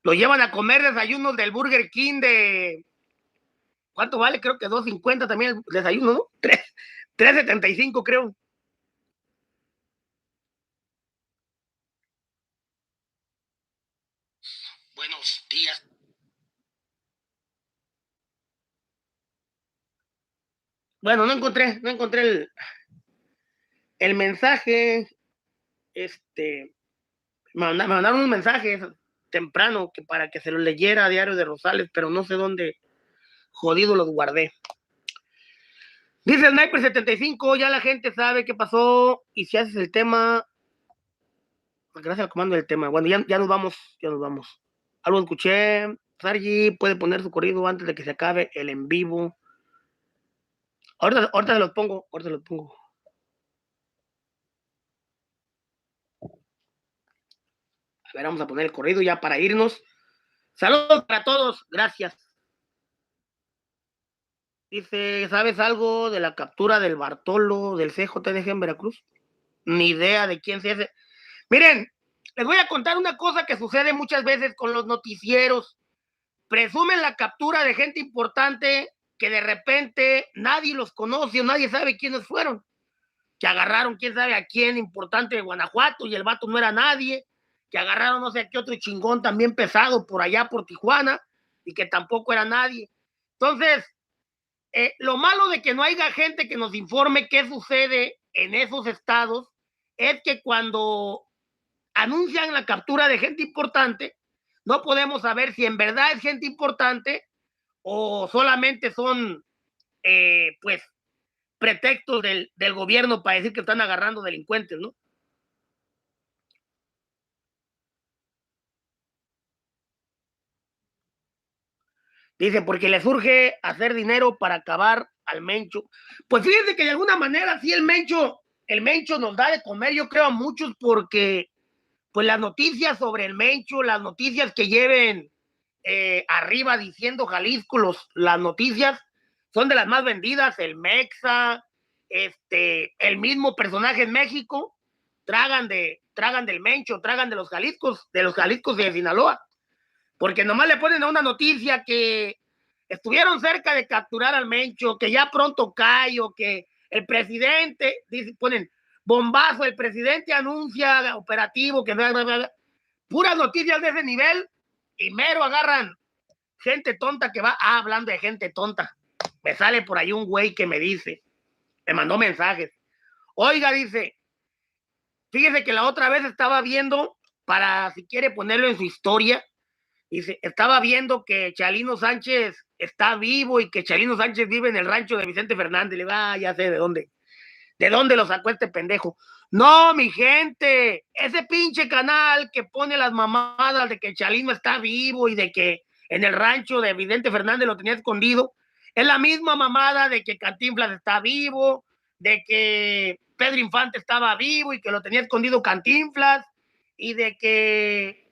Lo llevan a comer desayunos del Burger King de... ¿Cuánto vale? Creo que $2.50 también el desayuno, ¿no? $3.75 creo. Buenos días. Bueno, no encontré el mensaje. Me mandaron un mensaje temprano que para que se lo leyera a Diario de Rosales, pero no sé dónde jodido los guardé. Dice el Sniper 75, ya la gente sabe qué pasó y si haces el tema, gracias al comando del tema. Bueno, ya nos vamos. Algo escuché, Sargi puede poner su corrido antes de que se acabe el en vivo. Ahorita se los pongo. A ver, vamos a poner el corrido ya para irnos. Saludos para todos, gracias. Dice, ¿sabes algo de la captura del Bartolo del CJDG en Veracruz? Ni idea de quién se hace. Miren, les voy a contar una cosa que sucede muchas veces con los noticieros. Presumen la captura de gente importante que de repente nadie los conoce o nadie sabe quiénes fueron. Que agarraron quién sabe a quién importante de Guanajuato y el vato no era nadie. Que agarraron no sé a qué otro chingón también pesado por allá por Tijuana y que tampoco era nadie. Entonces, lo malo de que no haya gente que nos informe qué sucede en esos estados es que cuando anuncian la captura de gente importante, no podemos saber si en verdad es gente importante o solamente son pues pretextos del gobierno para decir que están agarrando delincuentes, ¿no? Dice, porque le surge hacer dinero para acabar al Mencho. Pues fíjense que de alguna manera sí el Mencho nos da de comer, yo creo, a muchos, porque pues las noticias sobre el Mencho, las noticias que lleven arriba diciendo Jalisco, las noticias son de las más vendidas, el Mexa, el mismo personaje en México, tragan del Mencho, tragan de los Jaliscos de Sinaloa, porque nomás le ponen a una noticia que estuvieron cerca de capturar al Mencho, que ya pronto cae, o que el presidente, ponen bombazo, el presidente anuncia operativo, que puras noticias de ese nivel, y mero agarran gente tonta que va, hablando de gente tonta, me sale por ahí un güey que me dice, me mandó mensajes, oiga, dice, fíjese que la otra vez estaba viendo, para si quiere ponerlo en su historia, dice, estaba viendo que Chalino Sánchez está vivo y que Chalino Sánchez vive en el rancho de Vicente Fernández. Le va, ya sé de dónde lo sacó este pendejo. No, mi gente, ese pinche canal que pone las mamadas de que Chalino está vivo y de que en el rancho de Vicente Fernández lo tenía escondido, es la misma mamada de que Cantinflas está vivo, de que Pedro Infante estaba vivo y que lo tenía escondido Cantinflas, y de que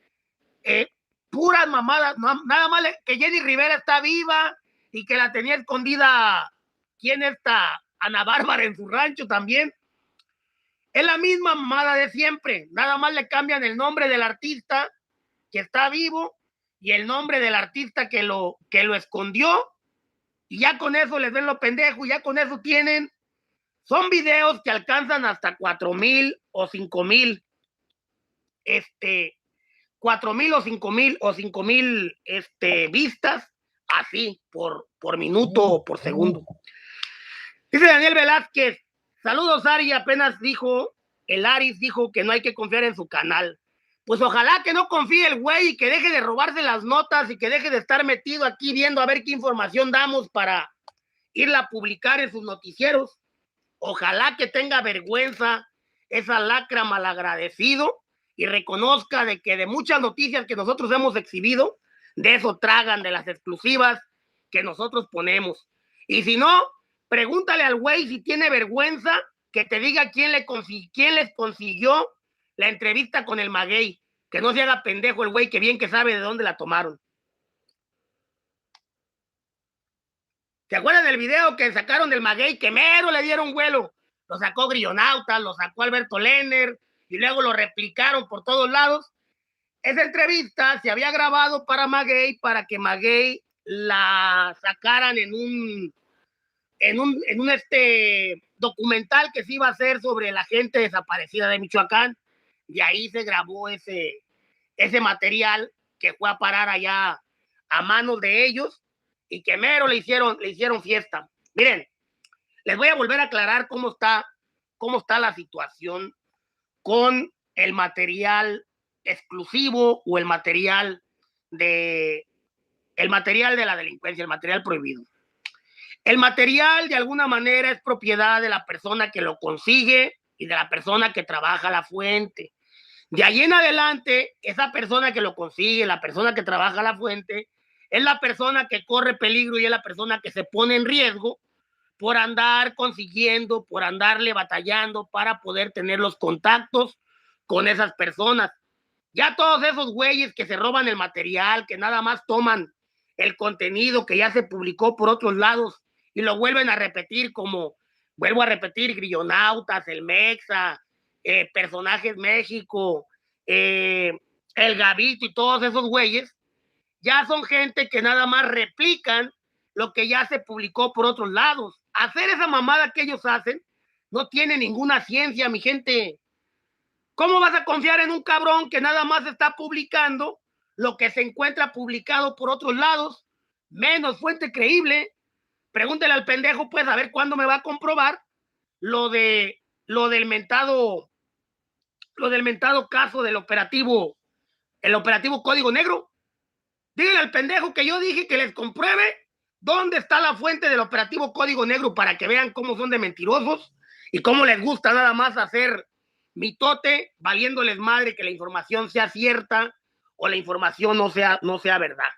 puras mamadas, nada más que Jenny Rivera está viva y que la tenía escondida, ¿quién está? Ana Bárbara en su rancho también. Es la misma mamada de siempre, nada más le cambian el nombre del artista que está vivo y el nombre del artista que lo escondió, y ya con eso les ven lo pendejo, y ya con eso tienen, son videos que alcanzan hasta 4,000 o 5,000 4,000 o 5,000 vistas, así, por minuto o por segundo. Dice Daniel Velázquez, saludos Ari, apenas dijo, el Aris dijo que no hay que confiar en su canal. Pues ojalá que no confíe el güey y que deje de robarse las notas y que deje de estar metido aquí viendo a ver qué información damos para irla a publicar en sus noticieros. Ojalá que tenga vergüenza esa lacra malagradecido y reconozca de que de muchas noticias que nosotros hemos exhibido, de eso tragan, de las exclusivas que nosotros ponemos. Y si no, pregúntale al güey si tiene vergüenza, que te diga quién les consiguió la entrevista con el Maguey, que no se haga pendejo el güey, que bien que sabe de dónde la tomaron. ¿Se acuerdan del video que sacaron del Maguey? Que mero le dieron vuelo. Lo sacó Grillonauta, lo sacó Alberto Lenner, y luego lo replicaron por todos lados. Esa entrevista se había grabado para Maguey, para que Maguey la sacaran en un documental que se iba a hacer sobre la gente desaparecida de Michoacán, y ahí se grabó ese material que fue a parar allá a manos de ellos, y que mero le hicieron fiesta. Miren, les voy a volver a aclarar cómo está la situación con el material exclusivo o el material de la delincuencia, el material prohibido. El material de alguna manera es propiedad de la persona que lo consigue y de la persona que trabaja la fuente. De ahí en adelante, esa persona que lo consigue, la persona que trabaja la fuente, es la persona que corre peligro y es la persona que se pone en riesgo por andar consiguiendo, por andarle batallando para poder tener los contactos con esas personas. Ya todos esos güeyes que se roban el material, que nada más toman el contenido que ya se publicó por otros lados y lo vuelven a repetir, como vuelvo a repetir, Grillonautas, el Mexa, Personajes México, el Gavito y todos esos güeyes, ya son gente que nada más replican lo que ya se publicó por otros lados. Hacer esa mamada que ellos hacen no tiene ninguna ciencia, mi gente. ¿Cómo vas a confiar en un cabrón que nada más está publicando lo que se encuentra publicado por otros lados? Menos fuente creíble. Pregúntele al pendejo, pues, a ver cuándo me va a comprobar lo de lo del mentado caso del operativo, el operativo Código Negro. Díganle al pendejo que yo dije que les compruebe dónde está la fuente del operativo Código Negro para que vean cómo son de mentirosos y cómo les gusta nada más hacer mitote, valiéndoles madre que la información sea cierta o la información no sea verdad.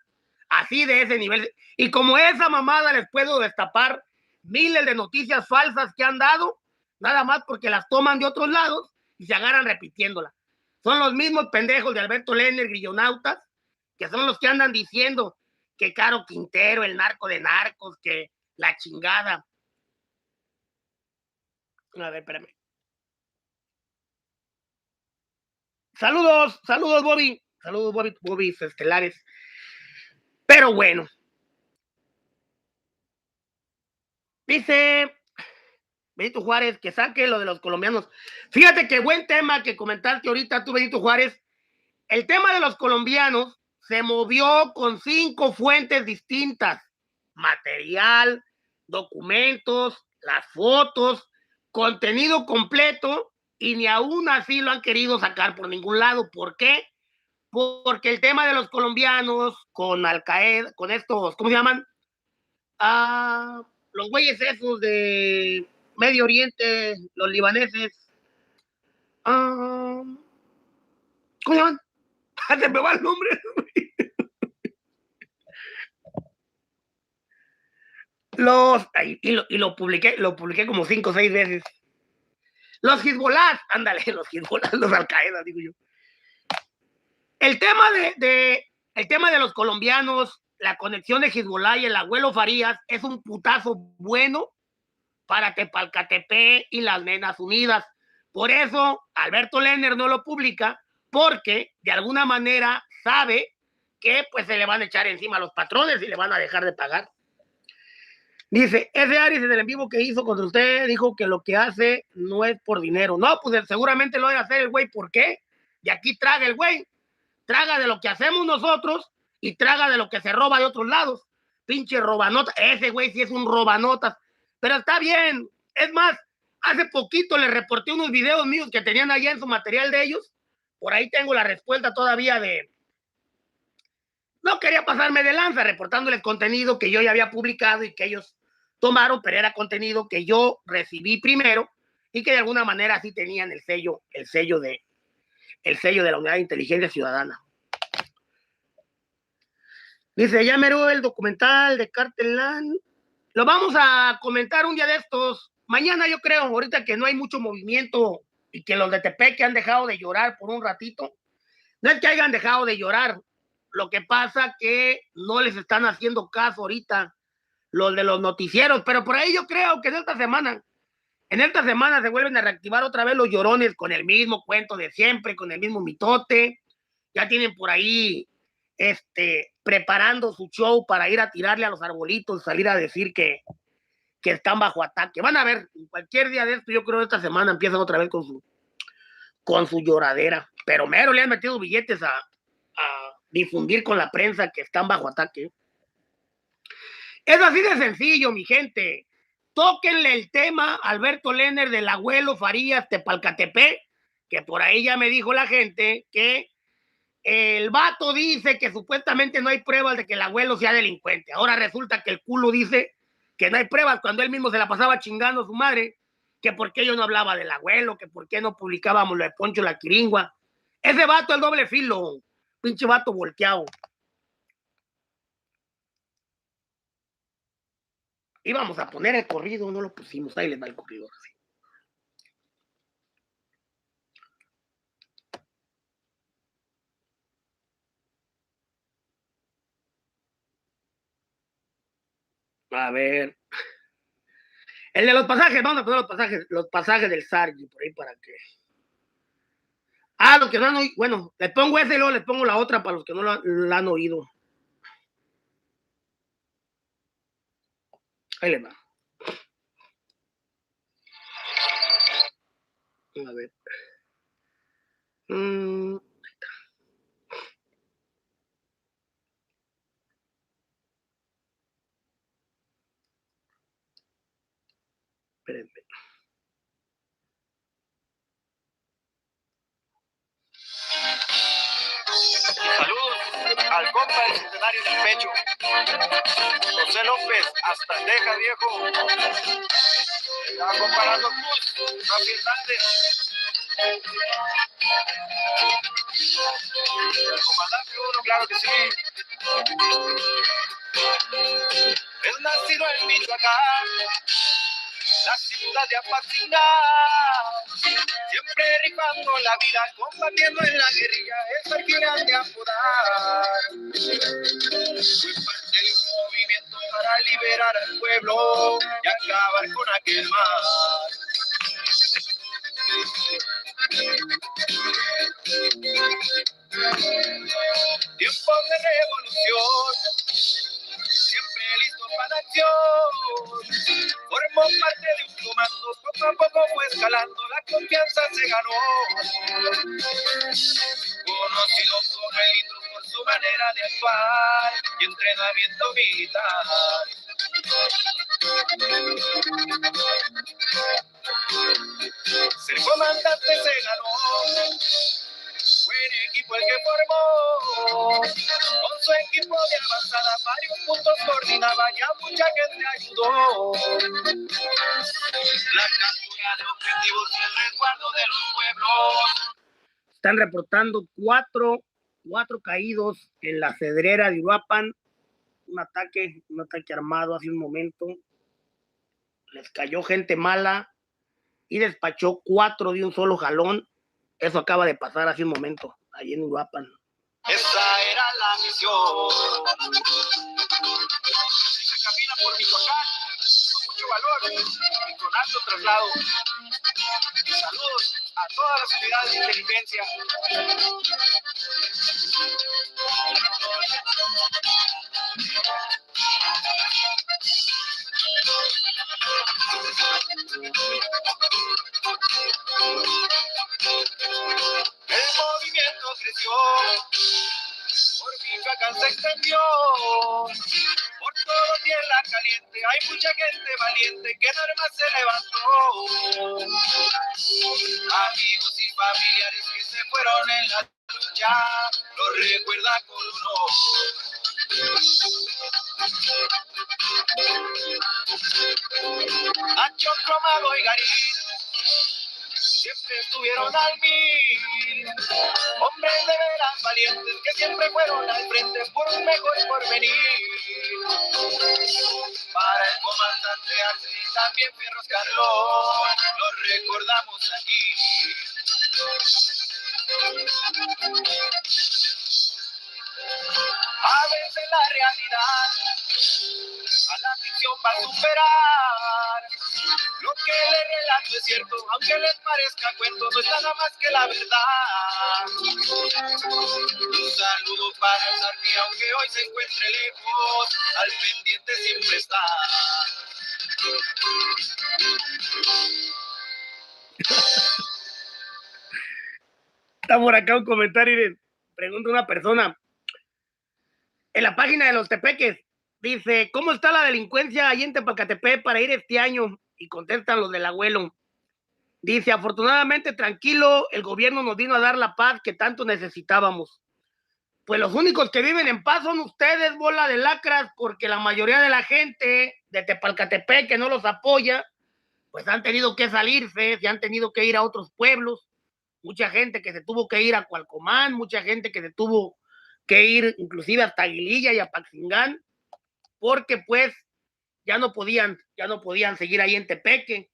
Así de ese nivel. Y como esa mamada les puedo destapar miles de noticias falsas que han dado, nada más porque las toman de otros lados y se agarran repitiéndolas. Son los mismos pendejos de Alberto Lehner, grillonautas, que son los que andan diciendo que Caro Quintero, el narco de narcos, que la chingada. A ver, espérame. Saludos, Bobby. Saludos, Bobby estelares. Pero bueno. Dice Benito Juárez que saque lo de los colombianos. Fíjate qué buen tema que comentaste ahorita tú, Benito Juárez. El tema de los colombianos se movió con 5 fuentes distintas. Material, documentos, las fotos, contenido completo, y ni aún así lo han querido sacar por ningún lado. ¿Por qué? Porque el tema de los colombianos con Al Qaeda, con estos, ¿cómo se llaman? Los güeyes esos de Medio Oriente, los libaneses. ¿Cómo se llaman? Se me va el nombre. Y lo publiqué como 5 o 6 veces. Los Hezbollah, ándale, los Hezbollah, los Al Qaeda, digo yo. El tema de los colombianos, la conexión de Hezbollah y el abuelo Farías es un putazo bueno para Tepalcatepec y las Nenas Unidas. Por eso Alberto Lehner no lo publica, porque de alguna manera sabe que pues se le van a echar encima a los patrones y le van a dejar de pagar. Dice, ese Aris en el en vivo que hizo contra usted dijo que lo que hace no es por dinero. No, pues seguramente lo debe hacer el güey. ¿Por qué? Y aquí traga el güey. Traga de lo que hacemos nosotros y traga de lo que se roba de otros lados. Pinche robanota. Ese güey sí es un robanotas. Pero está bien. Es más, hace poquito le reporté unos videos míos que tenían allá en su material de ellos. Por ahí tengo la respuesta todavía de... No quería pasarme de lanza reportándoles contenido que yo ya había publicado y que ellos tomaron, pero era contenido que yo recibí primero y que de alguna manera sí tenían el sello de la Unidad de Inteligencia Ciudadana. Dice, ya meró el documental de Cartelán. Lo vamos a comentar un día de estos. Mañana yo creo, ahorita que no hay mucho movimiento y que los de Tepec han dejado de llorar por un ratito. No es que hayan dejado de llorar. Lo que pasa que no les están haciendo caso ahorita los de los noticieros. Pero por ahí yo creo que en esta semana se vuelven a reactivar otra vez los llorones con el mismo cuento de siempre, con el mismo mitote. Ya tienen por ahí preparando su show para ir a tirarle a los arbolitos, salir a decir que están bajo ataque. Van a ver, cualquier día de esto, yo creo que esta semana empiezan otra vez con su lloradera. Pero mero le han metido billetes a difundir con la prensa que están bajo ataque. Es así de sencillo, mi gente. Tóquenle el tema a Alberto Lehner del abuelo Farías Tepalcatepec, que por ahí ya me dijo la gente que el vato dice que supuestamente no hay pruebas de que el abuelo sea delincuente. Ahora resulta que el culo dice que no hay pruebas cuando él mismo se la pasaba chingando a su madre, que por qué yo no hablaba del abuelo, que por qué no publicábamos lo de Poncho la Quiringua. Ese vato es doble filo, pinche vato volteado. Íbamos a poner el corrido, no lo pusimos, ahí les va el corrido. Sí. A ver. El de los pasajes, vamos a poner los pasajes del Sargi, por ahí para que. Los que no han oído, bueno, les pongo ese y luego les pongo la otra para los que no la han oído. Ahí les va. A ver. Ahí está. Espérenme. compa del centenario del pecho. José López, hasta Texas, viejo. Estaba comparando Cruz, Rafi Hernández. El comandante uno, claro que sí. Es nacido en Michoacán, la ciudad de Apatzingán, siempre rifando la vida, combatiendo en la guerrilla, es al que han de apodar. Fue parte de un movimiento para liberar al pueblo y acabar con aquel mal. Tiempos de revolución, siempre listo para la acción. Formó parte de un comando, poco a poco fue escalando, la confianza se ganó. Conocido como Elitros por su manera de actuar y entrenamiento militar. Ser comandante se ganó, buen equipo el que formó, con su equipo de avanzada varios puntos coordinaba, ya mucha gente ayudó. La captura de objetivos y el resguardo de los pueblos. Están reportando cuatro caídos en la cedrera de Uruapan, un ataque armado hace un momento, les cayó gente mala y despachó 4 de un solo jalón. Eso acaba de pasar hace un momento, ahí en Uruapan. Esa era la misión. Así se camina por Michoacán, con mucho valor y con alto traslado. Saludos a todas las unidades de inteligencia. El movimiento creció, por Michoacán se extendió, por todo tierra caliente, hay mucha gente valiente que en armas se levantó. Amigos y familiares que se fueron en la lucha, los recuerda con honor. Nacho, Cromado y Garín siempre estuvieron al mil, hombres de veras valientes que siempre fueron al frente por un mejor porvenir. Para el comandante Arce y también Fierros Carlón, los recordamos aquí. A veces la realidad a la ficción va a superar. Lo que le relato es cierto, aunque les parezca cuento, no es nada más que la verdad. Un saludo para el Sarti, aunque hoy se encuentre lejos, al pendiente siempre está. Está por acá un comentario y le pregunta una persona en la página de los Tepeques, dice, ¿cómo está la delincuencia ahí en Tepalcatepec para ir este año? Y contestan los del abuelo. Dice, afortunadamente tranquilo, el gobierno nos vino a dar la paz que tanto necesitábamos. Pues los únicos que viven en paz son ustedes, bola de lacras, porque la mayoría de la gente de Tepalcatepec que no los apoya, pues han tenido que salirse, se han tenido que ir a otros pueblos. Mucha gente que se tuvo que ir a Cualcomán, mucha gente que se tuvo que ir inclusive hasta Aguililla y a Paxingán, porque pues ya no podían seguir ahí en Tepeque.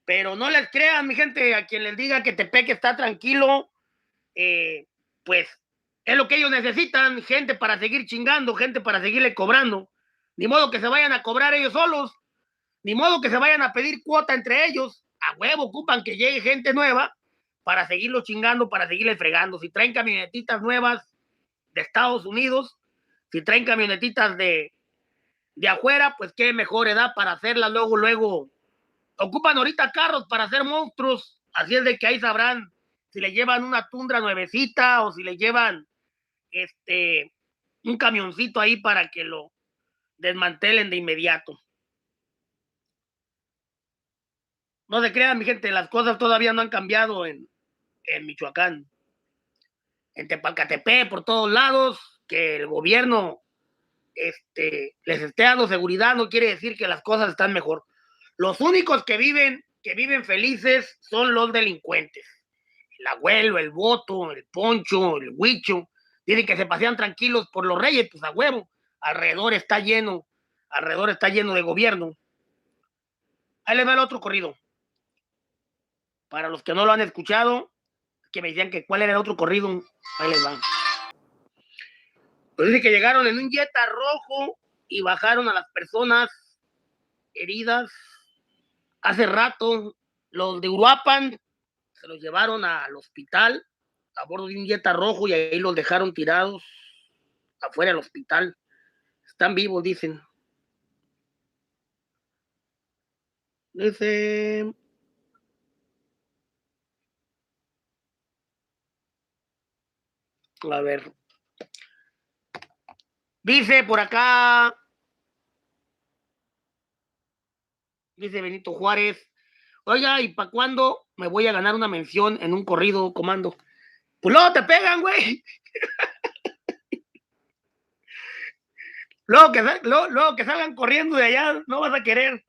Pero no les crean, mi gente, a quien les diga que Tepeque está tranquilo, pues es lo que ellos necesitan, gente para seguir chingando, gente para seguirle cobrando. Ni modo que se vayan a cobrar ellos solos, ni modo que se vayan a pedir cuota entre ellos. A huevo ocupan que llegue gente nueva para seguirlo chingando, para seguirle fregando. Si traen camionetitas nuevas de Estados Unidos, si traen camionetitas de afuera, pues qué mejor edad para hacerlas luego. Ocupan ahorita carros para hacer monstruos, así es de que ahí sabrán si le llevan una Tundra nuevecita o si le llevan un camioncito ahí para que lo desmantelen de inmediato. No se crean, mi gente, las cosas todavía no han cambiado en Michoacán. En Tepalcatepec, por todos lados, que el gobierno les esté dando seguridad no quiere decir que las cosas están mejor. Los únicos que viven felices son los delincuentes. El abuelo, el Boto, el Poncho, el Huicho, dicen que se pasean tranquilos por los Reyes, pues a huevo, alrededor está lleno de gobierno. Ahí les va el otro corrido. Para los que no lo han escuchado, que me decían que cuál era el otro corrido, ahí les va. Pues dice que llegaron en un Jetta rojo y bajaron a las personas heridas. Hace rato, los de Uruapan se los llevaron al hospital a bordo de un Jetta rojo y ahí los dejaron tirados afuera del hospital. Están vivos, dicen. Dice... A ver. Dice por acá... Dice Benito Juárez. Oiga, ¿y para cuándo me voy a ganar una mención en un corrido, comando? Pues luego te pegan, güey. Luego que salgan corriendo de allá, no vas a querer.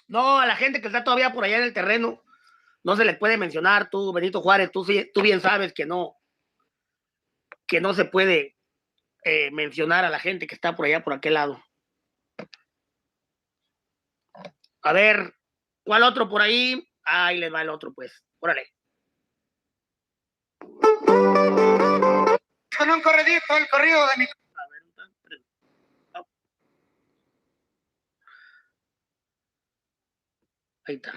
No, a la gente que está todavía por allá en el terreno, no se les puede mencionar. Tú, Benito Juárez, tú bien sabes que no se puede mencionar a la gente que está por allá, por aquel lado. A ver, ¿cuál otro por ahí? Ahí les va el otro, pues. Órale. Con un corridito, el corrido de mi... Ahí está.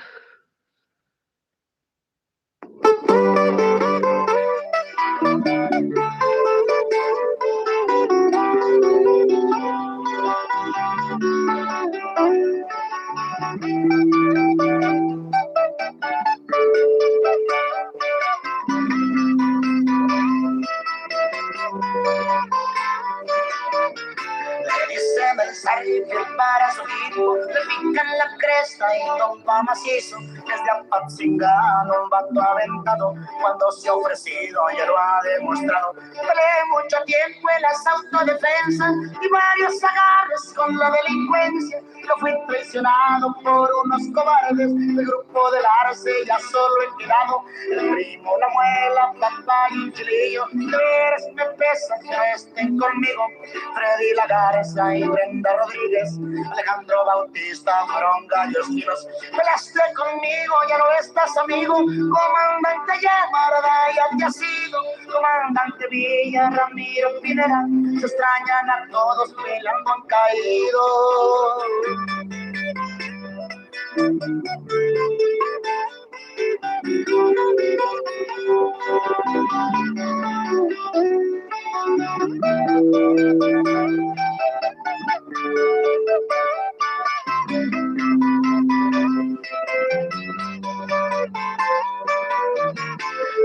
Para su hijo, le pican la cresta y tompa macizo. Desde Apatzingán, un vato aventado, cuando se ha ofrecido ya lo ha demostrado. Peleé mucho tiempo en las autodefensas y varios agarres con la delincuencia. Yo fui traicionado por unos cobardes, el grupo del Arce ya solo he quedado. El primo, la muela, papá y un chilillo, de veras me pesa que no estén conmigo. Freddy La Garza y Brenda Rodríguez, Alejandro Bautista, fueron gallos finos. Peleaste conmigo, ya no estás amigo. Comandante Yamarda ya te ha sido. Comandante Villa, Ramiro Pineda, se extrañan a todos, peleando han caído.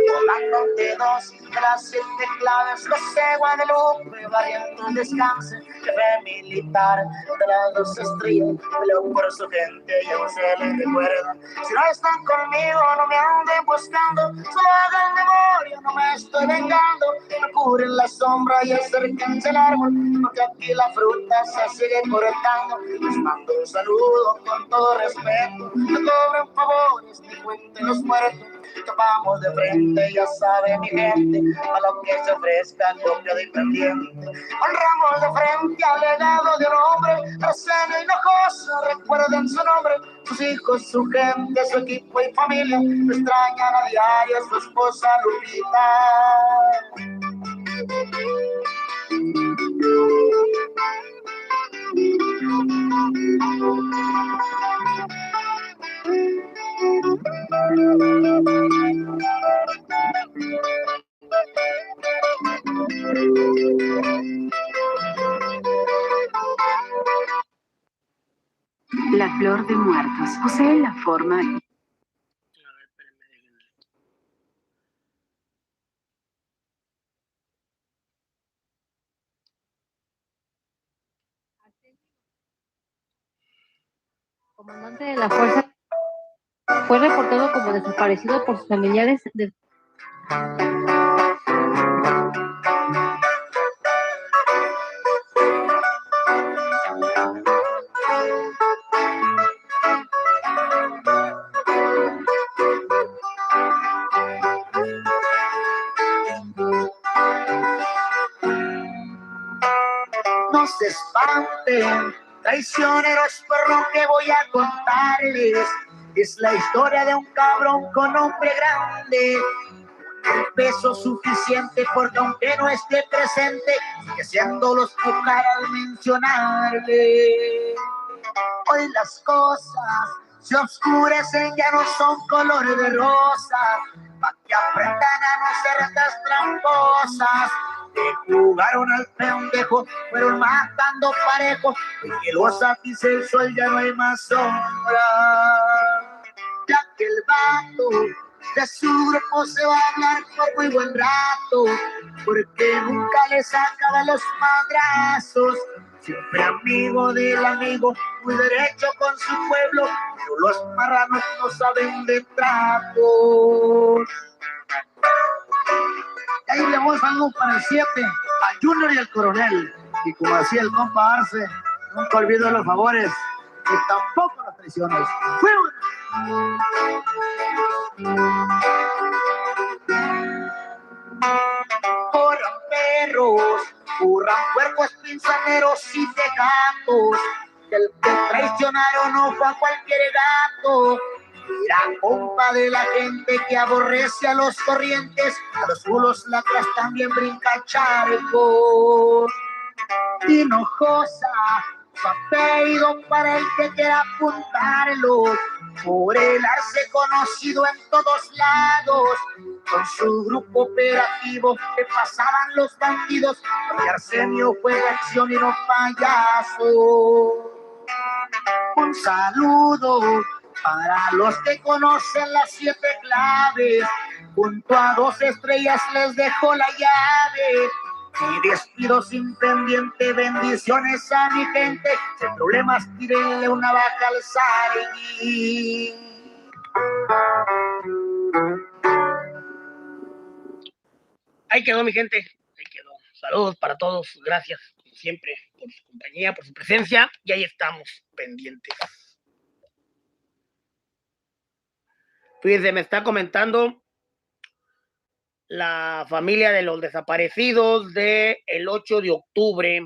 Comandante 2, de las 7 claves, José Guadalupe, Barrientos descanse, jefe militar de las 2 estrellas, peleó por su gente y aún se les recuerda. Si no están conmigo, no me anden buscando, solo hagan memoria, no me estoy vengando. Me cubren la sombra y acérquense al árbol, porque aquí la fruta se sigue cortando. Les mando un saludo con todo respeto, no cobren favores ni cuenten los muertos. Topamos de frente, ya sabe mi gente, a lo que se ofrezca copia de pendiente. Honramos de frente al legado de un hombre, Arsenio Hinojosa, recuerden su nombre, sus hijos, su gente, su equipo y familia, lo extrañan a diario su esposa Lupita. La flor de muertos posee la forma... Comandante de la fuerza, fue reportado como desaparecido por sus familiares. No se espanten, traicioneros, por lo que voy a contarles. Es la historia de un cabrón con nombre grande, un peso suficiente porque aunque no esté presente, sigue siendo los tocar al mencionarle. Hoy las cosas se oscurecen, ya no son colores de rosa, para que aprendan a no ser estas tramposas. Que jugaron al pendejo, fueron matando parejo, y que los atice el sol, ya no hay más sombra. Ya que el vato de su grupo se va a hablar por muy buen rato, porque nunca les acaba los madrazos. Siempre amigo del amigo, muy derecho con su pueblo, pero los marranos no saben de tratos. Y ahí le vamos algo para el 7, al Junior y al Coronel. Y como decía el compa Arce, nunca olvido los favores y tampoco las traiciones. ¡Fuego! Corran perros, corran puercos, pinzaneros y tejatos. El que traicionaron no fue a cualquier gato. Era compa de la gente que aborrece a los corrientes, a los bulos lacras también brinca charco. Hinojosa, su apellido para el que quiera apuntarlo, por el arce conocido en todos lados, con su grupo operativo que pasaban los bandidos, porque Arsenio fue de acción y no payaso. Un saludo para los que conocen las 7 claves, junto a 2 estrellas les dejo la llave. Y despido sin pendiente, bendiciones a mi gente, sin problemas tírenle una baja al Sargui. Ahí quedó mi gente, ahí quedó. Saludos para todos, gracias como siempre por su compañía, por su presencia, y ahí estamos pendientes. Fíjense, me está comentando la familia de los desaparecidos del 8 de octubre.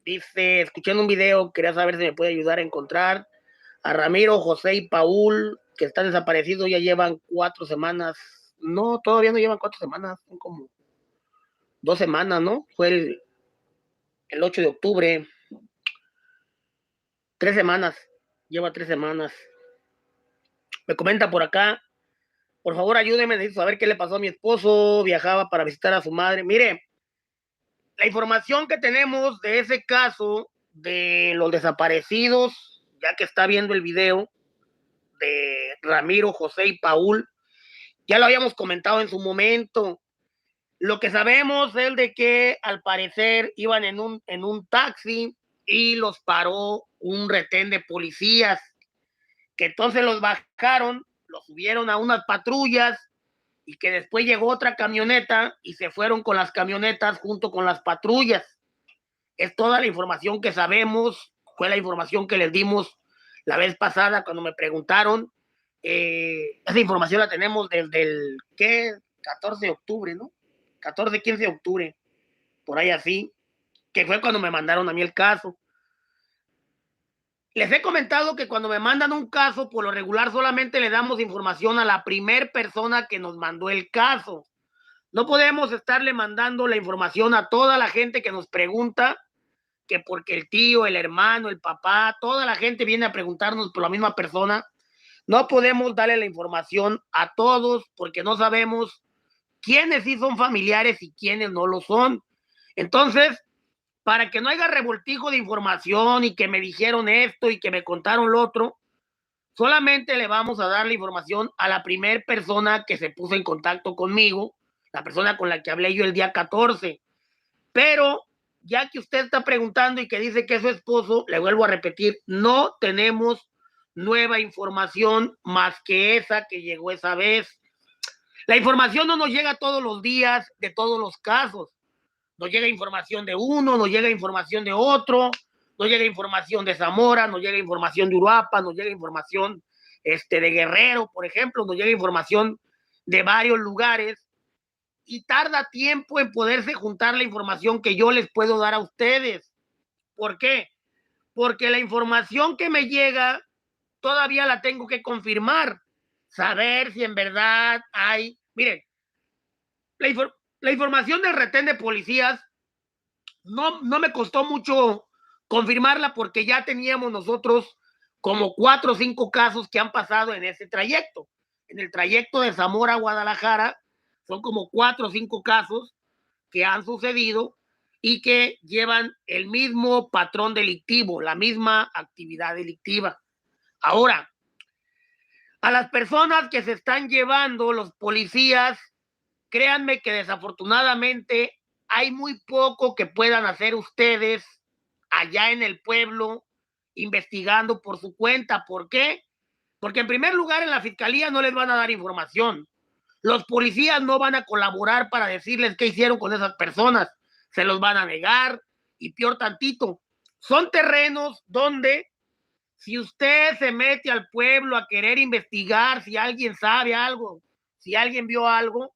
Dice, escuchando un video, quería saber si me puede ayudar a encontrar a Ramiro, José y Paul, que están desaparecidos, ya llevan 4 semanas. No, todavía no llevan 4 semanas, son como 2 semanas, ¿no? Fue el 8 de octubre. 3 semanas, lleva 3 semanas. Me comenta por acá, por favor ayúdeme, necesito saber qué le pasó a mi esposo, viajaba para visitar a su madre. Mire, la información que tenemos de ese caso de los desaparecidos, ya que está viendo el video de Ramiro, José y Paul, ya lo habíamos comentado en su momento. Lo que sabemos es de que al parecer iban en un taxi y los paró un retén de policías, que entonces los bajaron, los subieron a unas patrullas y que después llegó otra camioneta y se fueron con las camionetas junto con las patrullas. Es toda la información que sabemos, fue la información que les dimos la vez pasada cuando me preguntaron. Esa información la tenemos desde el 14 de octubre, ¿no? 14, 15 de octubre, por ahí así, que fue cuando me mandaron a mí el caso. Les he comentado que cuando me mandan un caso, por lo regular solamente le damos información a la primer persona que nos mandó el caso. No podemos estarle mandando la información a toda la gente que nos pregunta, que porque el tío, el hermano, el papá, toda la gente viene a preguntarnos por la misma persona. No podemos darle la información a todos porque no sabemos quiénes sí son familiares y quiénes no lo son. Entonces, para que no haya revoltijo de información y que me dijeron esto y que me contaron lo otro, solamente le vamos a dar la información a la primera persona que se puso en contacto conmigo, la persona con la que hablé yo el día 14. Pero ya que usted está preguntando y que dice que es su esposo, le vuelvo a repetir, no tenemos nueva información más que esa que llegó esa vez. La información no nos llega todos los días de todos los casos. Nos llega información de uno, nos llega información de otro, nos llega información de Zamora, nos llega información de Uruapan, nos llega información de Guerrero, por ejemplo, nos llega información de varios lugares y tarda tiempo en poderse juntar la información que yo les puedo dar a ustedes. ¿Por qué? Porque la información que me llega todavía la tengo que confirmar, saber si en verdad hay. Miren, la información del retén de policías no me costó mucho confirmarla porque ya teníamos nosotros como 4 o 5 casos que han pasado en ese trayecto. En el trayecto de Zamora a Guadalajara son como 4 o 5 casos que han sucedido y que llevan el mismo patrón delictivo, la misma actividad delictiva. Ahora, a las personas que se están llevando los policías, créanme que desafortunadamente hay muy poco que puedan hacer ustedes allá en el pueblo investigando por su cuenta. ¿Por qué? Porque en primer lugar en la fiscalía no les van a dar información. Los policías no van a colaborar para decirles qué hicieron con esas personas. Se los van a negar y peor tantito. Son terrenos donde si usted se mete al pueblo a querer investigar si alguien sabe algo, si alguien vio algo,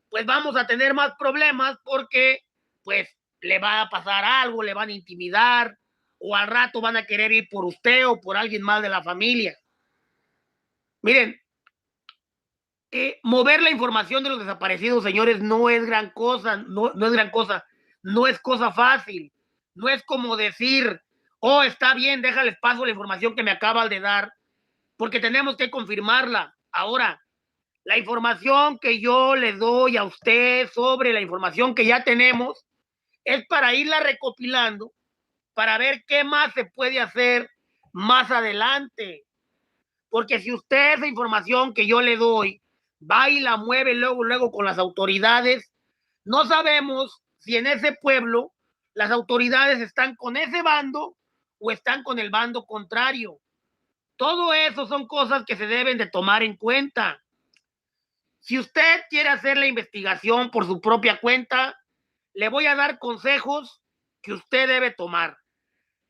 pues vamos a tener más problemas porque pues le va a pasar algo, le van a intimidar o al rato van a querer ir por usted o por alguien más de la familia. Miren, mover la información de los desaparecidos, señores, no es gran cosa, no es gran cosa, no es cosa fácil, no es como decir, oh, está bien, déjales paso la información que me acaban de dar, porque tenemos que confirmarla. Ahora, la información que yo le doy a usted sobre la información que ya tenemos es para irla recopilando, para ver qué más se puede hacer más adelante. Porque si usted esa información que yo le doy va y la mueve luego con las autoridades, no sabemos si en ese pueblo las autoridades están con ese bando o están con el bando contrario. Todo eso son cosas que se deben de tomar en cuenta. Si usted quiere hacer la investigación por su propia cuenta, le voy a dar consejos que usted debe tomar.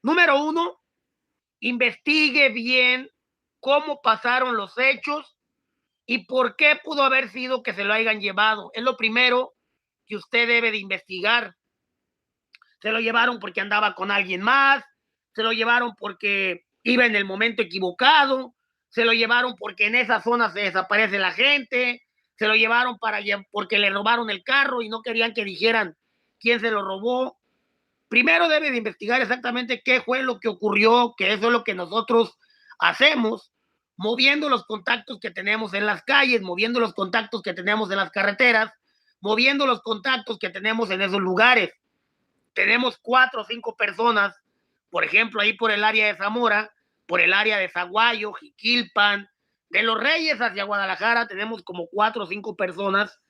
Número 1, investigue bien cómo pasaron los hechos y por qué pudo haber sido que se lo hayan llevado. Es lo primero que usted debe de investigar. Se lo llevaron porque andaba con alguien más, se lo llevaron porque iba en el momento equivocado, se lo llevaron porque en esa zona se desaparece la gente, se lo llevaron porque le robaron el carro y no querían que dijeran quién se lo robó. Primero debe de investigar exactamente qué fue lo que ocurrió, que eso es lo que nosotros hacemos, moviendo los contactos que tenemos en las calles, moviendo los contactos que tenemos en las carreteras, moviendo los contactos que tenemos en esos lugares. Tenemos 4 o 5 personas, por ejemplo, ahí por el área de Zamora, por el área de Zaguayo, Jiquilpan, de Los Reyes hacia Guadalajara, tenemos como 4 o 5 personas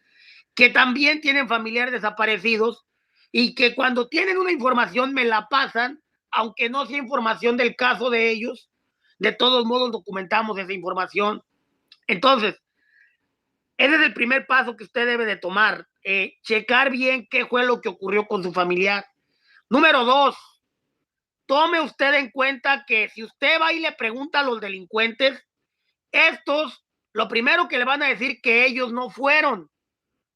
que también tienen familiares desaparecidos y que cuando tienen una información me la pasan, aunque no sea información del caso de ellos, de todos modos documentamos esa información. Entonces, ese es el primer paso que usted debe de tomar, checar bien qué fue lo que ocurrió con su familiar. Número 2, tome usted en cuenta que si usted va y le pregunta a los delincuentes, estos, lo primero que le van a decir que ellos no fueron,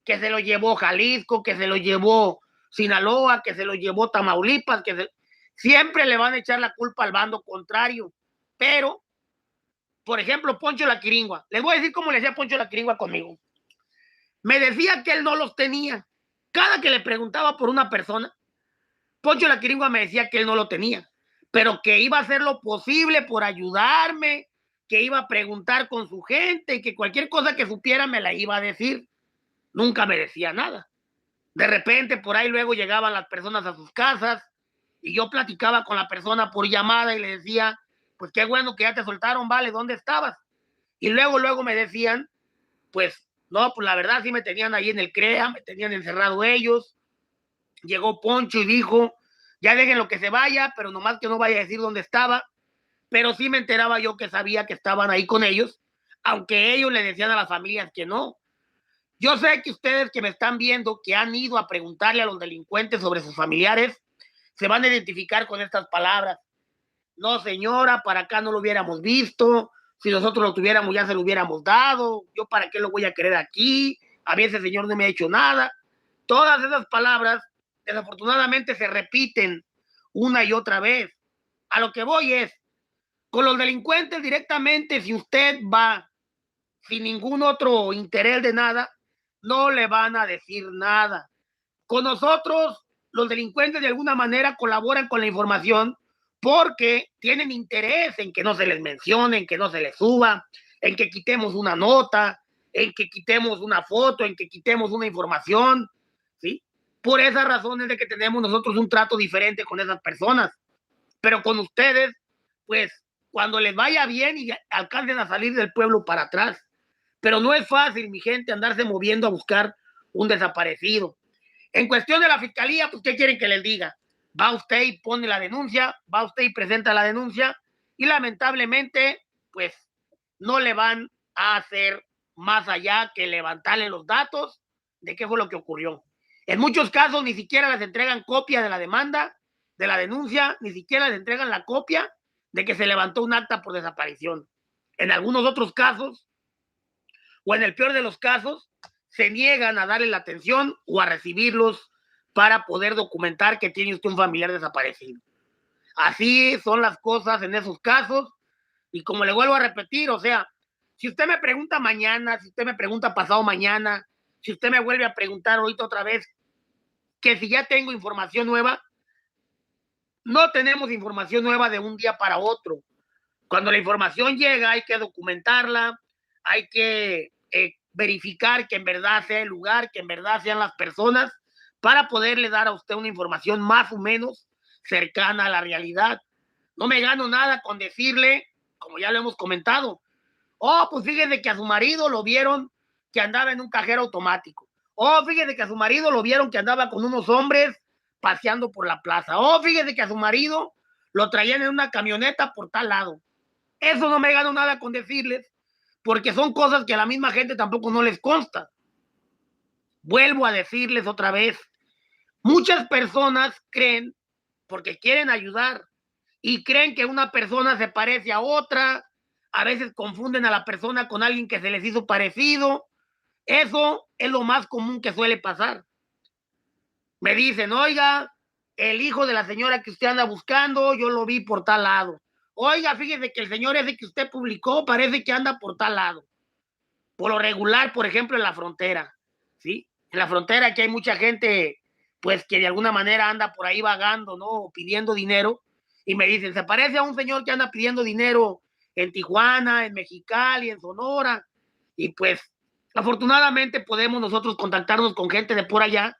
que se lo llevó Jalisco, que se lo llevó Sinaloa, que se lo llevó Tamaulipas, siempre le van a echar la culpa al bando contrario. Pero, por ejemplo, Poncho la Quiringua, les voy a decir cómo le decía Poncho la Quiringua conmigo. Me decía que él no los tenía. Cada que le preguntaba por una persona, Poncho la Quiringua me decía que él no lo tenía, pero que iba a hacer lo posible por ayudarme, que iba a preguntar con su gente, que cualquier cosa que supiera me la iba a decir. Nunca me decía nada. De repente por ahí luego llegaban las personas a sus casas y yo platicaba con la persona por llamada y le decía, pues qué bueno que ya te soltaron, vale, ¿dónde estabas? Y luego me decían, pues no, pues la verdad sí me tenían ahí en el CREA, me tenían encerrado ellos. Llegó Poncho y dijo, ya dejen lo que se vaya, pero nomás que no vaya a decir dónde estaba. Pero sí me enteraba yo que sabía que estaban ahí con ellos, aunque ellos le decían a las familias que no. Yo sé que ustedes que me están viendo, que han ido a preguntarle a los delincuentes sobre sus familiares, se van a identificar con estas palabras. No, señora, para acá no lo hubiéramos visto. Si nosotros lo tuviéramos, ya se lo hubiéramos dado. Yo para qué lo voy a querer aquí. A mí ese señor no me ha hecho nada. Todas esas palabras, desafortunadamente, se repiten una y otra vez. A lo que voy es, con los delincuentes directamente, si usted va sin ningún otro interés de nada, no le van a decir nada. Con nosotros, los delincuentes de alguna manera colaboran con la información porque tienen interés en que no se les mencione, en que no se les suba, en que quitemos una nota, en que quitemos una foto, en que quitemos una información, ¿sí? Por esas razones de que tenemos nosotros un trato diferente con esas personas. Pero con ustedes, pues, cuando les vaya bien y alcancen a salir del pueblo para atrás. Pero no es fácil, mi gente, andarse moviendo a buscar un desaparecido. En cuestión de la fiscalía, pues, ¿qué quieren que les diga? Va usted y pone la denuncia, va usted y presenta la denuncia, y lamentablemente, pues, no le van a hacer más allá que levantarle los datos de qué fue lo que ocurrió. En muchos casos ni siquiera les entregan copia de la demanda, de la denuncia, ni siquiera les entregan la copia de que se levantó un acta por desaparición. En algunos otros casos, o en el peor de los casos, se niegan a darle la atención o a recibirlos para poder documentar que tiene usted un familiar desaparecido. Así son las cosas en esos casos, y como le vuelvo a repetir, o sea, si usted me pregunta mañana, si usted me pregunta pasado mañana, si usted me vuelve a preguntar ahorita otra vez, que si ya tengo información nueva, no tenemos información nueva de un día para otro. Cuando la información llega hay que documentarla, hay que verificar que en verdad sea el lugar, que en verdad sean las personas, para poderle dar a usted una información más o menos cercana a la realidad. No me gano nada con decirle, como ya lo hemos comentado, oh, pues fíjese que a su marido lo vieron que andaba en un cajero automático. Oh, fíjese que a su marido lo vieron que andaba con unos hombres paseando por la plaza. Oh, fíjese que a su marido lo traían en una camioneta por tal lado. Eso no me gano nada con decirles, porque son cosas que a la misma gente tampoco no les consta. Vuelvo a decirles otra vez, muchas personas creen, porque quieren ayudar, y creen que una persona se parece a otra, a veces confunden a la persona con alguien que se les hizo parecido. Eso es lo más común que suele pasar. Me dicen, oiga, el hijo de la señora que usted anda buscando, yo lo vi por tal lado. Oiga, fíjese que el señor ese que usted publicó parece que anda por tal lado. Por lo regular, por ejemplo, en la frontera, ¿sí? En la frontera aquí hay mucha gente, pues, que de alguna manera anda por ahí vagando, ¿no? Pidiendo dinero. Y me dicen, se parece a un señor que anda pidiendo dinero en Tijuana, en Mexicali, en Sonora. Y pues, afortunadamente podemos nosotros contactarnos con gente de por allá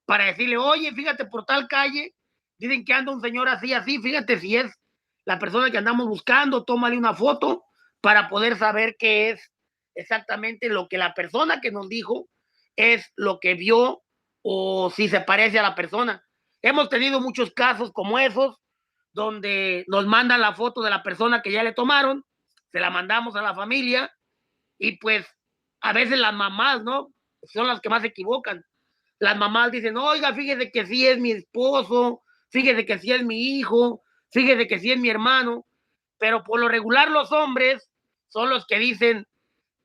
para decirle, oye, fíjate, por tal calle, dicen que anda un señor así, así, fíjate si es la persona que andamos buscando, tómale una foto para poder saber qué es exactamente lo que la persona que nos dijo es lo que vio o si se parece a la persona. Hemos tenido muchos casos como esos, donde nos mandan la foto de la persona que ya le tomaron, se la mandamos a la familia y pues a veces las mamás, ¿no? Son las que más se equivocan. Las mamás dicen, oiga, fíjese que sí es mi esposo, fíjese que sí es mi hijo, fíjese que sí es mi hermano, pero por lo regular los hombres son los que dicen,